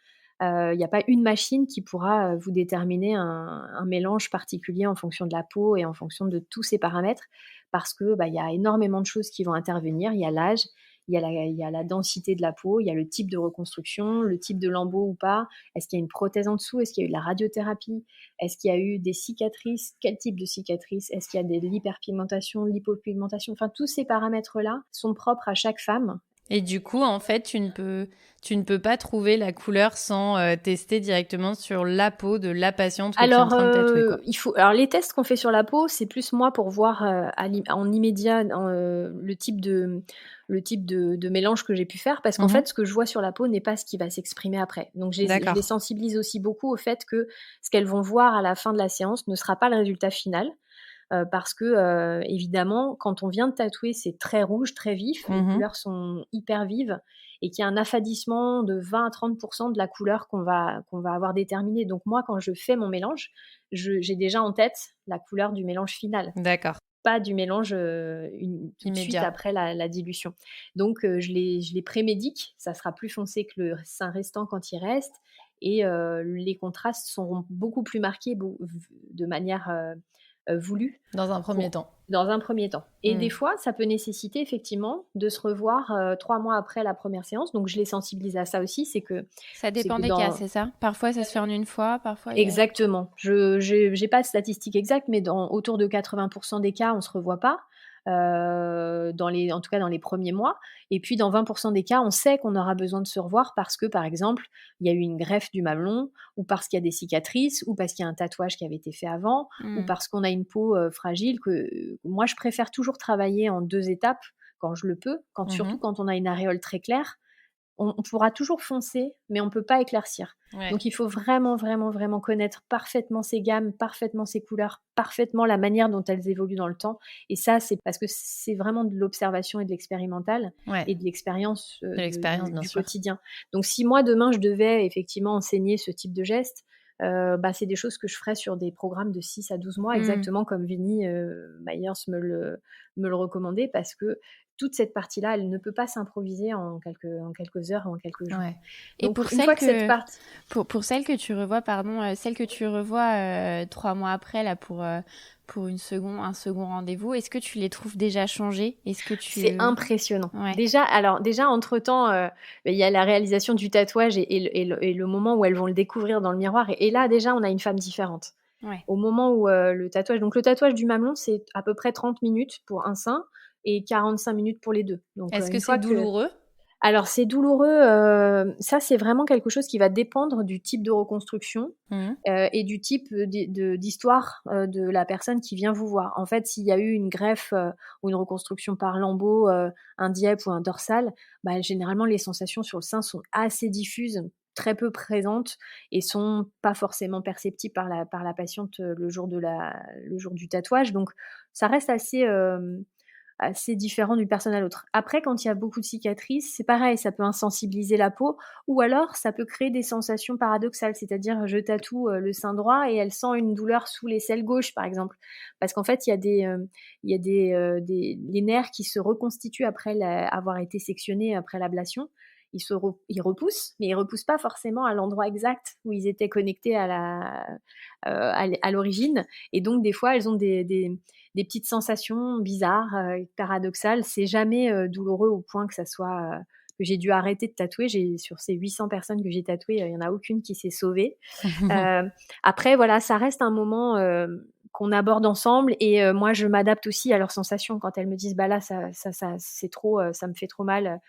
Speaker 3: Il y a pas une machine qui pourra, vous déterminer un mélange particulier en fonction de la peau et en fonction de tous ces paramètres parce que, bah, il y a énormément de choses qui vont intervenir. Il y a l'âge, il y a la densité de la peau, il y a le type de reconstruction, le type de lambeau ou pas. Est-ce qu'il y a une prothèse en dessous? Est-ce qu'il y a eu de la radiothérapie? Est-ce qu'il y a eu des cicatrices? Quel type de cicatrices? Est-ce qu'il y a de l'hyperpigmentation, de l'hypopigmentation? Enfin, tous ces paramètres-là sont propres à chaque femme.
Speaker 2: Et du coup, en fait, tu ne peux pas trouver la couleur sans, tester directement sur la peau de la patiente que tu es en
Speaker 3: Alors,
Speaker 2: train de tatouer, quoi?
Speaker 3: les tests qu'on fait sur la peau, c'est plus moi pour voir, en immédiat, le type de mélange que j'ai pu faire parce qu'en
Speaker 2: Mmh.
Speaker 3: fait, ce que je vois sur la peau n'est pas ce qui va s'exprimer après. Donc je les
Speaker 2: D'accord.
Speaker 3: sensibilise aussi beaucoup au fait que ce qu'elles vont voir à la fin de la séance ne sera pas le résultat final, parce que, évidemment, quand on vient de tatouer, c'est très rouge, très vif, les
Speaker 2: Mmh.
Speaker 3: couleurs sont hyper vives et qu'il y a un affadissement de 20 à 30 de la couleur qu'on va avoir déterminée. Donc moi, quand je fais mon mélange, j'ai déjà en tête la couleur du mélange final.
Speaker 2: D'accord.
Speaker 3: pas du mélange, tout de suite
Speaker 2: Immédiat.
Speaker 3: après la dilution. Donc je les prémédique, ça sera plus foncé que le sein restant quand il reste et les contrastes seront beaucoup plus marqués de manière, voulue
Speaker 2: Dans un premier
Speaker 3: pour
Speaker 2: temps.
Speaker 3: dans un premier temps et
Speaker 2: Mmh.
Speaker 3: des fois, ça peut nécessiter effectivement de se revoir, 3 mois après la première séance donc je les sensibilise à ça aussi,
Speaker 1: Ça
Speaker 3: c'est
Speaker 1: dépend
Speaker 3: que
Speaker 1: des cas,
Speaker 3: dans
Speaker 1: c'est ça? Parfois, ça se fait en une fois, parfois il y a
Speaker 3: exactement. Je j'ai pas de statistiques exactes, mais autour de 80 des cas, on se revoit pas, en tout cas dans les premiers mois et puis dans 20 des cas, on sait qu'on aura besoin de se revoir parce que, par exemple, il y a eu une greffe du mamelon ou parce qu'il y a des cicatrices ou parce qu'il y a un tatouage qui avait été fait avant ou
Speaker 1: mmh.
Speaker 3: parce qu'on a une peau, fragile moi je préfère toujours travailler en 2 étapes quand je le peux, surtout
Speaker 2: Mmh.
Speaker 3: quand on a une aréole très claire. On pourra toujours foncer, mais on peut pas éclaircir.
Speaker 2: Ouais.
Speaker 3: Donc il faut vraiment, vraiment, vraiment connaître parfaitement ces gammes, parfaitement ces couleurs, parfaitement la manière dont elles évoluent dans le temps et ça, c'est parce que c'est vraiment de l'observation et de l'expérimental
Speaker 2: Ouais.
Speaker 3: et de l'expérience,
Speaker 2: De l'expérience, bien
Speaker 3: du
Speaker 2: sûr.
Speaker 3: quotidien. Donc si moi, demain, je devais effectivement enseigner ce type de geste, c'est des choses que je ferais sur des programmes de 6 à 12 mois,
Speaker 1: Mmh.
Speaker 3: exactement comme Vinnie, Myers me le recommandait parce que toute cette partie-là, elle ne peut pas s'improviser en quelques heures, en quelques jours.
Speaker 2: Ouais. Et
Speaker 3: Donc
Speaker 2: pour
Speaker 3: une
Speaker 2: celles
Speaker 3: fois que cette
Speaker 2: que
Speaker 3: partie
Speaker 2: pour celles que tu revois, pardon, celles que tu revois, 3 mois après là pour un second rendez-vous, est-ce que tu les trouves déjà changées? Est-ce que
Speaker 3: c'est
Speaker 2: tu
Speaker 3: impressionnant.
Speaker 2: ouais.
Speaker 3: Déjà entre-temps, il y a la réalisation du tatouage et le moment où elles vont le découvrir dans le miroir et là déjà on a une femme différente.
Speaker 2: Ouais.
Speaker 3: Au moment où, le tatouage du mamelon, c'est à peu près 30 minutes pour un sein et 45 minutes pour les 2. Donc,
Speaker 2: Est-ce que
Speaker 3: une
Speaker 2: c'est
Speaker 3: fois que
Speaker 2: douloureux?
Speaker 3: alors c'est douloureux, ça c'est vraiment quelque chose qui va dépendre du type de reconstruction,
Speaker 2: Mmh.
Speaker 3: et du type, d'histoire, de la personne qui vient vous voir. En fait, s'il y a eu une greffe, ou une reconstruction par lambeau, un DIEP ou un dorsal, généralement les sensations sur le sein sont assez diffuses, très peu présentes et sont pas forcément perceptibles par la patiente, le jour du tatouage. Donc ça reste assez différent d'une personne à l'autre. Après, quand il y a beaucoup de cicatrices, c'est pareil, ça peut insensibiliser la peau ou alors ça peut créer des sensations paradoxales, c'est-à-dire je tatoue, le sein droit et elle sent une douleur sous l'aisselle gauche, par exemple. Parce qu'en fait, il y a les nerfs qui se reconstituent après avoir été sectionnés après l'ablation. Ils repoussent, mais ils repoussent pas forcément à l'endroit exact où ils étaient connectés à l'origine et donc des fois, elles ont des petites sensations bizarres, paradoxales. C'est jamais, douloureux au point que ça soit, que j'ai dû arrêter de tatouer. Sur ces 800 personnes que j'ai tatouées, il y en a aucune qui s'est sauvée. Heu, Après voilà, ça reste un moment, qu'on aborde ensemble et moi je m'adapte aussi à leurs sensations. Quand elles me disent: «Bah là ça c'est trop, ça me fait trop mal»,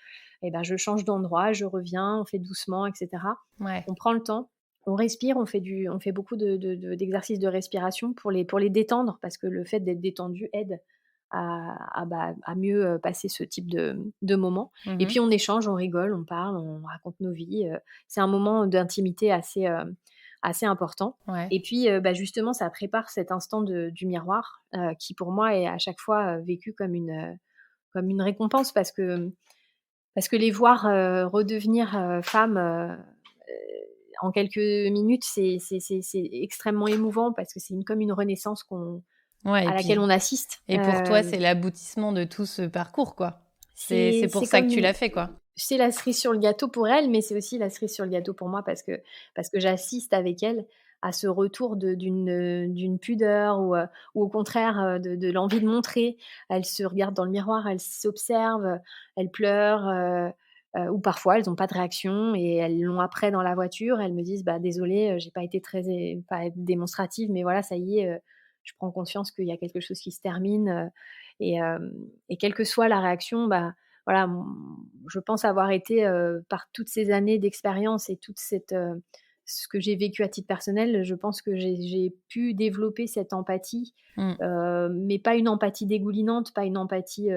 Speaker 3: et ben je change d'endroit, je reviens, on fait doucement et cetera.
Speaker 2: Ouais.
Speaker 3: On prend le temps, on respire, on fait beaucoup d'exercices de respiration pour les détendre parce que le fait d'être détendu aide à mieux, passer ce type de moment et
Speaker 2: Mmh.
Speaker 3: puis on échange, on rigole, on parle, on raconte nos vies, c'est un moment d'intimité assez important
Speaker 2: Ouais.
Speaker 3: et puis, justement ça prépare cet instant du miroir, qui pour moi est à chaque fois, vécu comme une récompense parce que les voir, redevenir, femmes, en quelques minutes, c'est extrêmement émouvant parce que comme une renaissance
Speaker 2: Ouais
Speaker 3: à laquelle on assiste.
Speaker 2: et pour toi, c'est l'aboutissement de tout ce parcours, quoi? C'est pour
Speaker 3: C'est
Speaker 2: ça que
Speaker 3: comme
Speaker 2: tu l'as fait, quoi?
Speaker 3: c'est la cerise sur le gâteau pour elle, mais c'est aussi la cerise sur le gâteau pour moi parce que j'assiste avec elle à ce retour d'une pudeur ou au contraire, de l'envie de montrer. Elle se regarde dans le miroir, elle s'observe, elle pleure, ou parfois elles ont pas de réaction et elles l'ont après dans la voiture. Elles me disent: «Bah, désolée, j'ai pas été pas démonstrative, mais voilà, ça y est, je prends conscience qu'il y a quelque chose qui se termine», et quelle que soit la réaction, voilà, je pense avoir été, par toutes ces années d'expérience et ce que j'ai vécu à titre personnel, je pense que j'ai pu développer cette empathie,
Speaker 2: Mmh.
Speaker 3: mais pas une empathie dégoulinante, pas une empathie,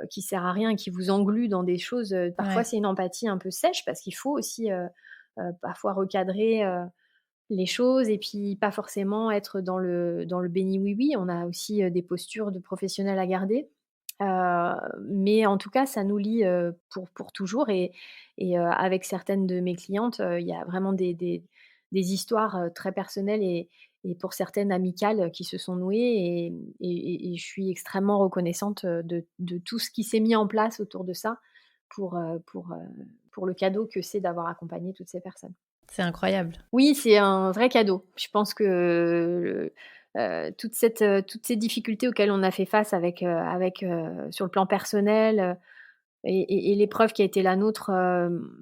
Speaker 3: qui sert à rien et qui vous englue dans des choses, parfois
Speaker 2: Ouais.
Speaker 3: c'est une empathie un peu sèche parce qu'il faut aussi, parfois recadrer, les choses et puis pas forcément être dans le béni oui-oui. On a aussi, des postures de professionnels à garder. Mais en tout cas, ça nous lie, pour toujours et avec certaines de mes clientes, il y a vraiment des histoires, très personnelles et pour certaines amicales qui se sont nouées et je suis extrêmement reconnaissante, de tout ce qui s'est mis en place autour de ça pour le cadeau que c'est d'avoir accompagné toutes ces personnes.
Speaker 2: C'est incroyable.
Speaker 3: Oui, c'est un vrai cadeau. Je pense que, toutes ces difficultés auxquelles on a fait face sur le plan personnel, et l'épreuve qui a été la nôtre,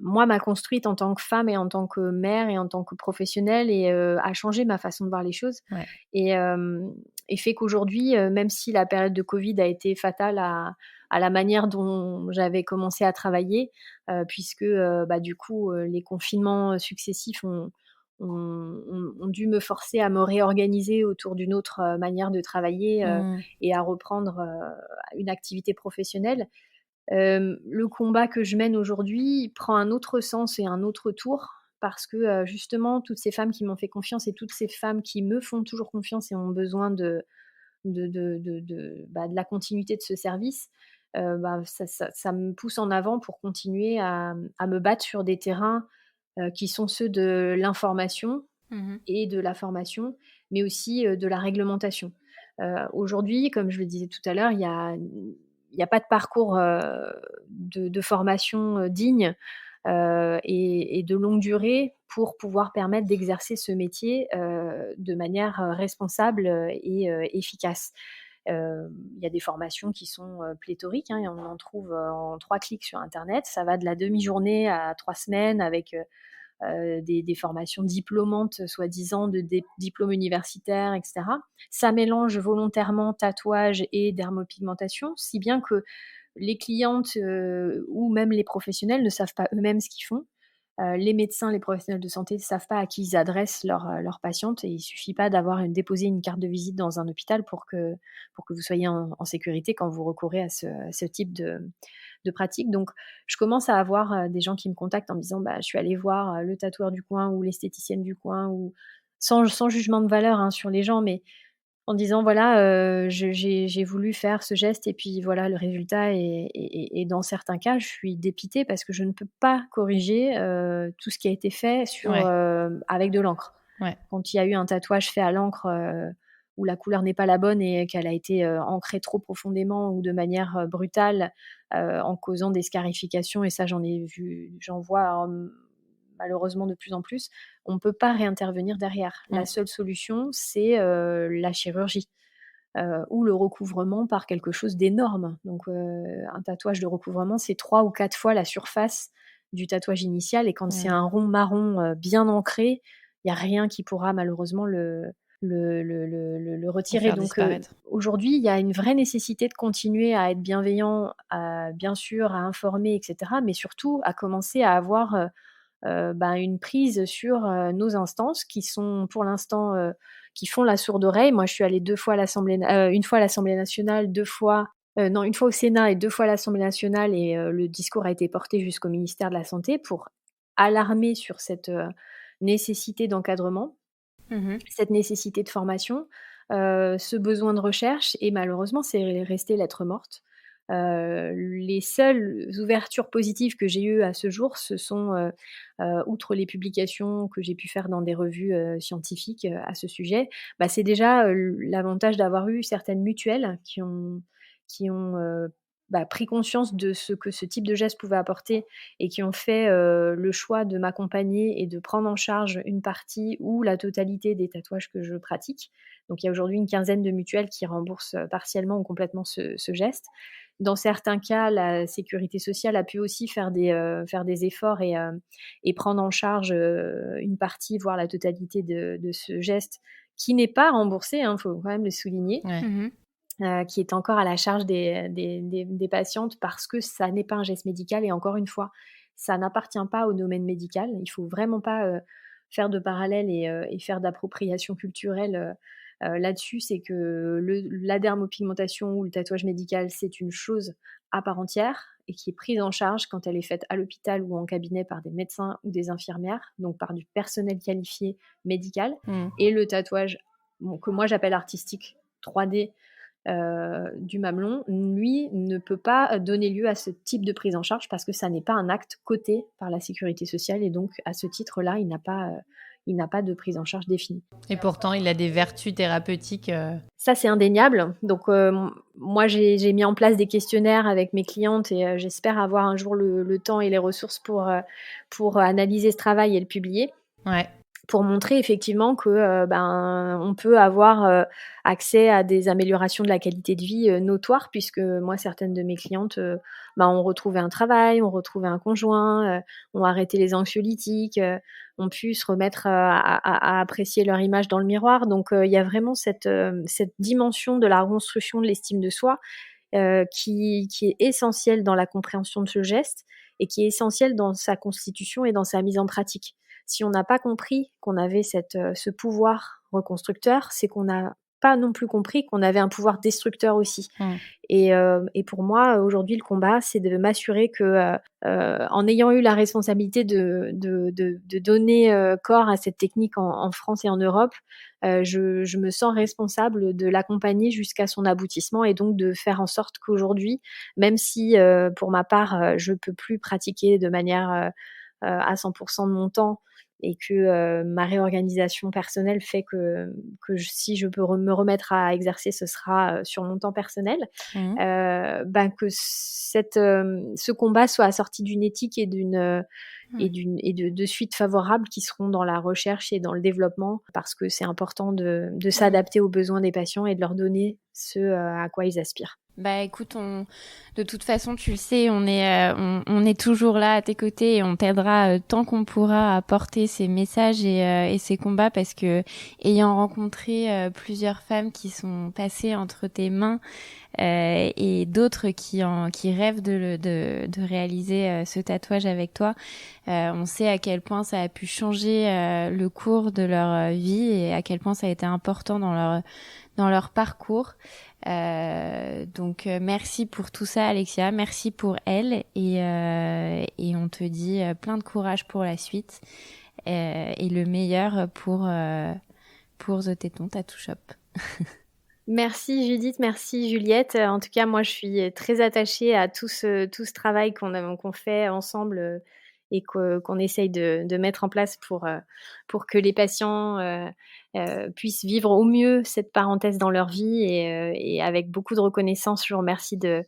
Speaker 3: moi, m'a construite en tant que femme et en tant que mère et en tant que professionnelle et a changé ma façon de voir les choses
Speaker 2: Ouais.
Speaker 3: et fait qu'aujourd'hui, même si la période de covid a été fatale à la manière dont j'avais commencé à travailler, puisque, du coup, les confinements successifs ont dû me forcer à me réorganiser autour d'une autre, manière de travailler,
Speaker 2: Mmh.
Speaker 3: et à reprendre, une activité professionnelle. Le combat que je mène aujourd'hui prend un autre sens et un autre tour parce que, justement, toutes ces femmes qui m'ont fait confiance et toutes ces femmes qui me font toujours confiance et ont besoin de la continuité de ce service, ça me pousse en avant pour continuer à me battre sur des terrains, qui sont ceux de l'information
Speaker 2: Mmh.
Speaker 3: et de la formation, mais aussi, de la réglementation. Aujourd'hui, comme je le disais tout à l'heure, il y a pas de parcours, de formation, digne, et de longue durée pour pouvoir permettre d'exercer ce métier, de manière, responsable, et efficace. Il y a des formations qui sont, pléthoriques, hein, et on en trouve, en 3 clics sur internet. Ça va de la demi-journée à 3 semaines avec, des formations diplômantes, soi-disant de des diplômes universitaires et cetera. Ça mélange volontairement tatouage et dermopigmentation, si bien que les clientes, ou même les professionnels ne savent pas eux-mêmes ce qu'ils font. Les médecins, les professionnels de santé ne savent pas à qui ils adressent leurs patientes et il suffit pas déposer une carte de visite dans un hôpital pour que vous soyez en sécurité quand vous recourez à ce type de pratique. Donc je commence à avoir, des gens qui me contactent en me disant: «Bah, je suis allée voir, le tatoueur du coin ou l'esthéticienne du coin» ou sans jugement de valeur, hein, sur les gens, mais en disant: «Voilà, j'ai voulu faire ce geste et puis voilà le résultat et dans certains cas, je suis dépitée parce que je ne peux pas corriger, tout ce qui a été fait
Speaker 2: Ouais,
Speaker 3: avec de l'encre».
Speaker 2: ouais.
Speaker 3: Quand il y a eu un tatouage fait à l'encre, où la couleur n'est pas la bonne et qu'elle a été, ancrée trop profondément ou de manière, brutale, en causant des scarifications et ça j'en vois, malheureusement de plus en plus, on ne peut pas réintervenir derrière. La
Speaker 2: Mmh.
Speaker 3: seule solution, c'est, la chirurgie, ou le recouvrement par quelque chose d'énorme. Donc, un tatouage de recouvrement, c'est 3 ou 4 fois la surface du tatouage initial et quand c'est
Speaker 2: Ouais.
Speaker 3: un rond marron, bien ancré, il y a rien qui pourra malheureusement le
Speaker 2: Le
Speaker 3: retirer.
Speaker 2: faire
Speaker 3: Donc,
Speaker 2: disparaître.
Speaker 3: aujourd'hui, il y a une vraie nécessité de continuer à être bienveillant, bien sûr, à informer et cetera, mais surtout à commencer à avoir, une prise sur, nos instances qui sont pour l'instant, qui font la sourde oreille. Moi, je suis allée 2 fois à 1 fois à l'Assemblée nationale, 2 fois non, 1 fois au Sénat et 2 fois à l'Assemblée nationale et le discours a été porté jusqu'au ministère de la Santé pour alarmer sur cette, nécessité d'encadrement,
Speaker 2: Mmh.
Speaker 3: cette nécessité de formation, ce besoin de recherche et malheureusement, c'est resté lettre morte. Les seules ouvertures positives que j'ai eues à ce jour, ce sont, outre les publications que j'ai pu faire dans des revues, scientifiques, à ce sujet, c'est déjà, l'avantage d'avoir eu certaines mutuelles qui ont pris conscience de ce que ce type de geste pouvait apporter et qui ont fait, le choix de m'accompagner et de prendre en charge une partie ou la totalité des tatouages que je pratique. Donc il y a aujourd'hui une quinzaine de mutuelles qui remboursent, partiellement ou complètement ce geste. Dans certains cas, la sécurité sociale a pu aussi faire des efforts et prendre en charge, une partie, voire la totalité de ce geste qui n'est pas remboursé, hein, faut quand même le souligner,
Speaker 2: Ouais.
Speaker 1: Mmh.
Speaker 3: qui est encore à la charge des patientes parce que ça n'est pas un geste médical et encore une fois, ça n'appartient pas au domaine médical. Il faut vraiment pas, faire de parallèle et faire d'appropriation culturelle, là-dessus. C'est que la dermopigmentation ou le tatouage médical, c'est une chose à part entière et qui est prise en charge quand elle est faite à l'hôpital ou en cabinet par des médecins ou des infirmières, donc par du personnel qualifié médical
Speaker 2: Mmh.
Speaker 3: et le tatouage, bon, que moi j'appelle artistique 3D, du mamelon, lui, ne peut pas donner lieu à ce type de prise en charge parce que ça n'est pas un acte coté par la sécurité sociale et donc à ce titre-là, il n'a pas de prise en charge définie.
Speaker 2: Et pourtant, il a des vertus thérapeutiques.
Speaker 3: Ça, c'est indéniable. Donc, moi, j'ai mis en place des questionnaires avec mes clientes et j'espère avoir un jour le temps et les ressources pour analyser ce travail et le publier.
Speaker 2: Ouais.
Speaker 3: Pour montrer effectivement que on peut avoir accès à des améliorations de la qualité de vie notoires, puisque moi, certaines de mes clientes ont retrouvé un travail, ont retrouvé un conjoint, ont arrêté les anxiolytiques, ont pu se remettre à apprécier leur image dans le miroir. Donc, il y a vraiment cette dimension de la reconstruction de l'estime de soi qui est essentielle dans la compréhension de ce geste et qui est essentielle dans sa constitution et dans sa mise en pratique. Si on n'a pas compris qu'on avait ce pouvoir reconstructeur, c'est qu'on n'a pas non plus compris qu'on avait un pouvoir destructeur aussi. Et pour moi, aujourd'hui, le combat, c'est de m'assurer que, en ayant eu la responsabilité de donner corps à cette technique en France et en Europe, je me sens responsable de l'accompagner jusqu'à son aboutissement et donc de faire en sorte qu'aujourd'hui, même si pour ma part, je peux plus pratiquer de manière à 100% de mon temps, et que ma réorganisation personnelle fait que si je peux me remettre à exercer, ce sera sur mon temps personnel, que ce combat soit assorti d'une éthique et de suites favorables qui seront dans la recherche et dans le développement, parce que c'est important de s'adapter aux besoins des patients et de leur donner ce à quoi ils aspirent.
Speaker 1: Bah écoute, de toute façon, tu le sais, on est toujours là à tes côtés et on t'aidera tant qu'on pourra à porter ces messages et ces combats, parce que ayant rencontré plusieurs femmes qui sont passées entre tes mains et d'autres qui rêvent de réaliser ce tatouage avec toi, on sait à quel point ça a pu changer le cours de leur vie et à quel point ça a été important dans leur parcours. Donc merci pour tout ça, Alexia, merci pour elle et on te dit plein de courage pour la suite et le meilleur pour The Téton Tattoo Shop.
Speaker 3: Merci Judith, merci Juliette. En tout cas, moi je suis très attachée à tout ce travail qu'on fait ensemble et qu'on essaye de mettre en place pour que les patients puissent vivre au mieux cette parenthèse dans leur vie et avec beaucoup de reconnaissance. Je vous remercie de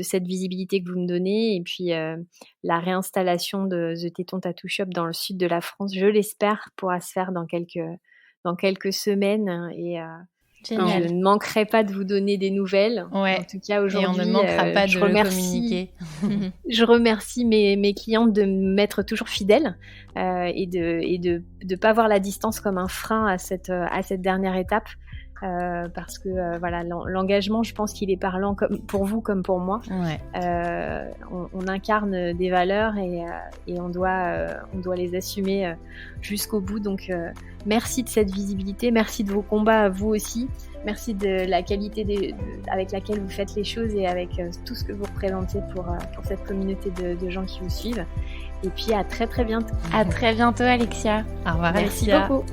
Speaker 3: cette visibilité que vous me donnez, et puis la réinstallation de The Téton Tattoo Shop dans le sud de la France, je l'espère, pourra se faire dans quelques semaines et
Speaker 2: Génial.
Speaker 3: je ne manquerai pas de vous donner des nouvelles.
Speaker 2: Ouais.
Speaker 3: En tout cas, aujourd'hui,
Speaker 2: et on ne manquera pas de
Speaker 3: communiquer. Je remercie mes clientes de m'être toujours fidèles et de pas voir la distance comme un frein à cette dernière étape. Parce que voilà, l'engagement, je pense qu'il est parlant comme pour vous comme pour moi.
Speaker 2: Ouais.
Speaker 3: On incarne des valeurs et on doit les assumer jusqu'au bout. Donc merci de cette visibilité, merci de vos combats à vous aussi, merci de la qualité avec laquelle vous faites les choses et avec tout ce que vous représentez pour cette communauté de gens qui vous suivent. Et puis à très très bientôt.
Speaker 1: À très bientôt, Alexia.
Speaker 2: Au revoir,
Speaker 3: Merci
Speaker 2: Alexia.
Speaker 3: beaucoup.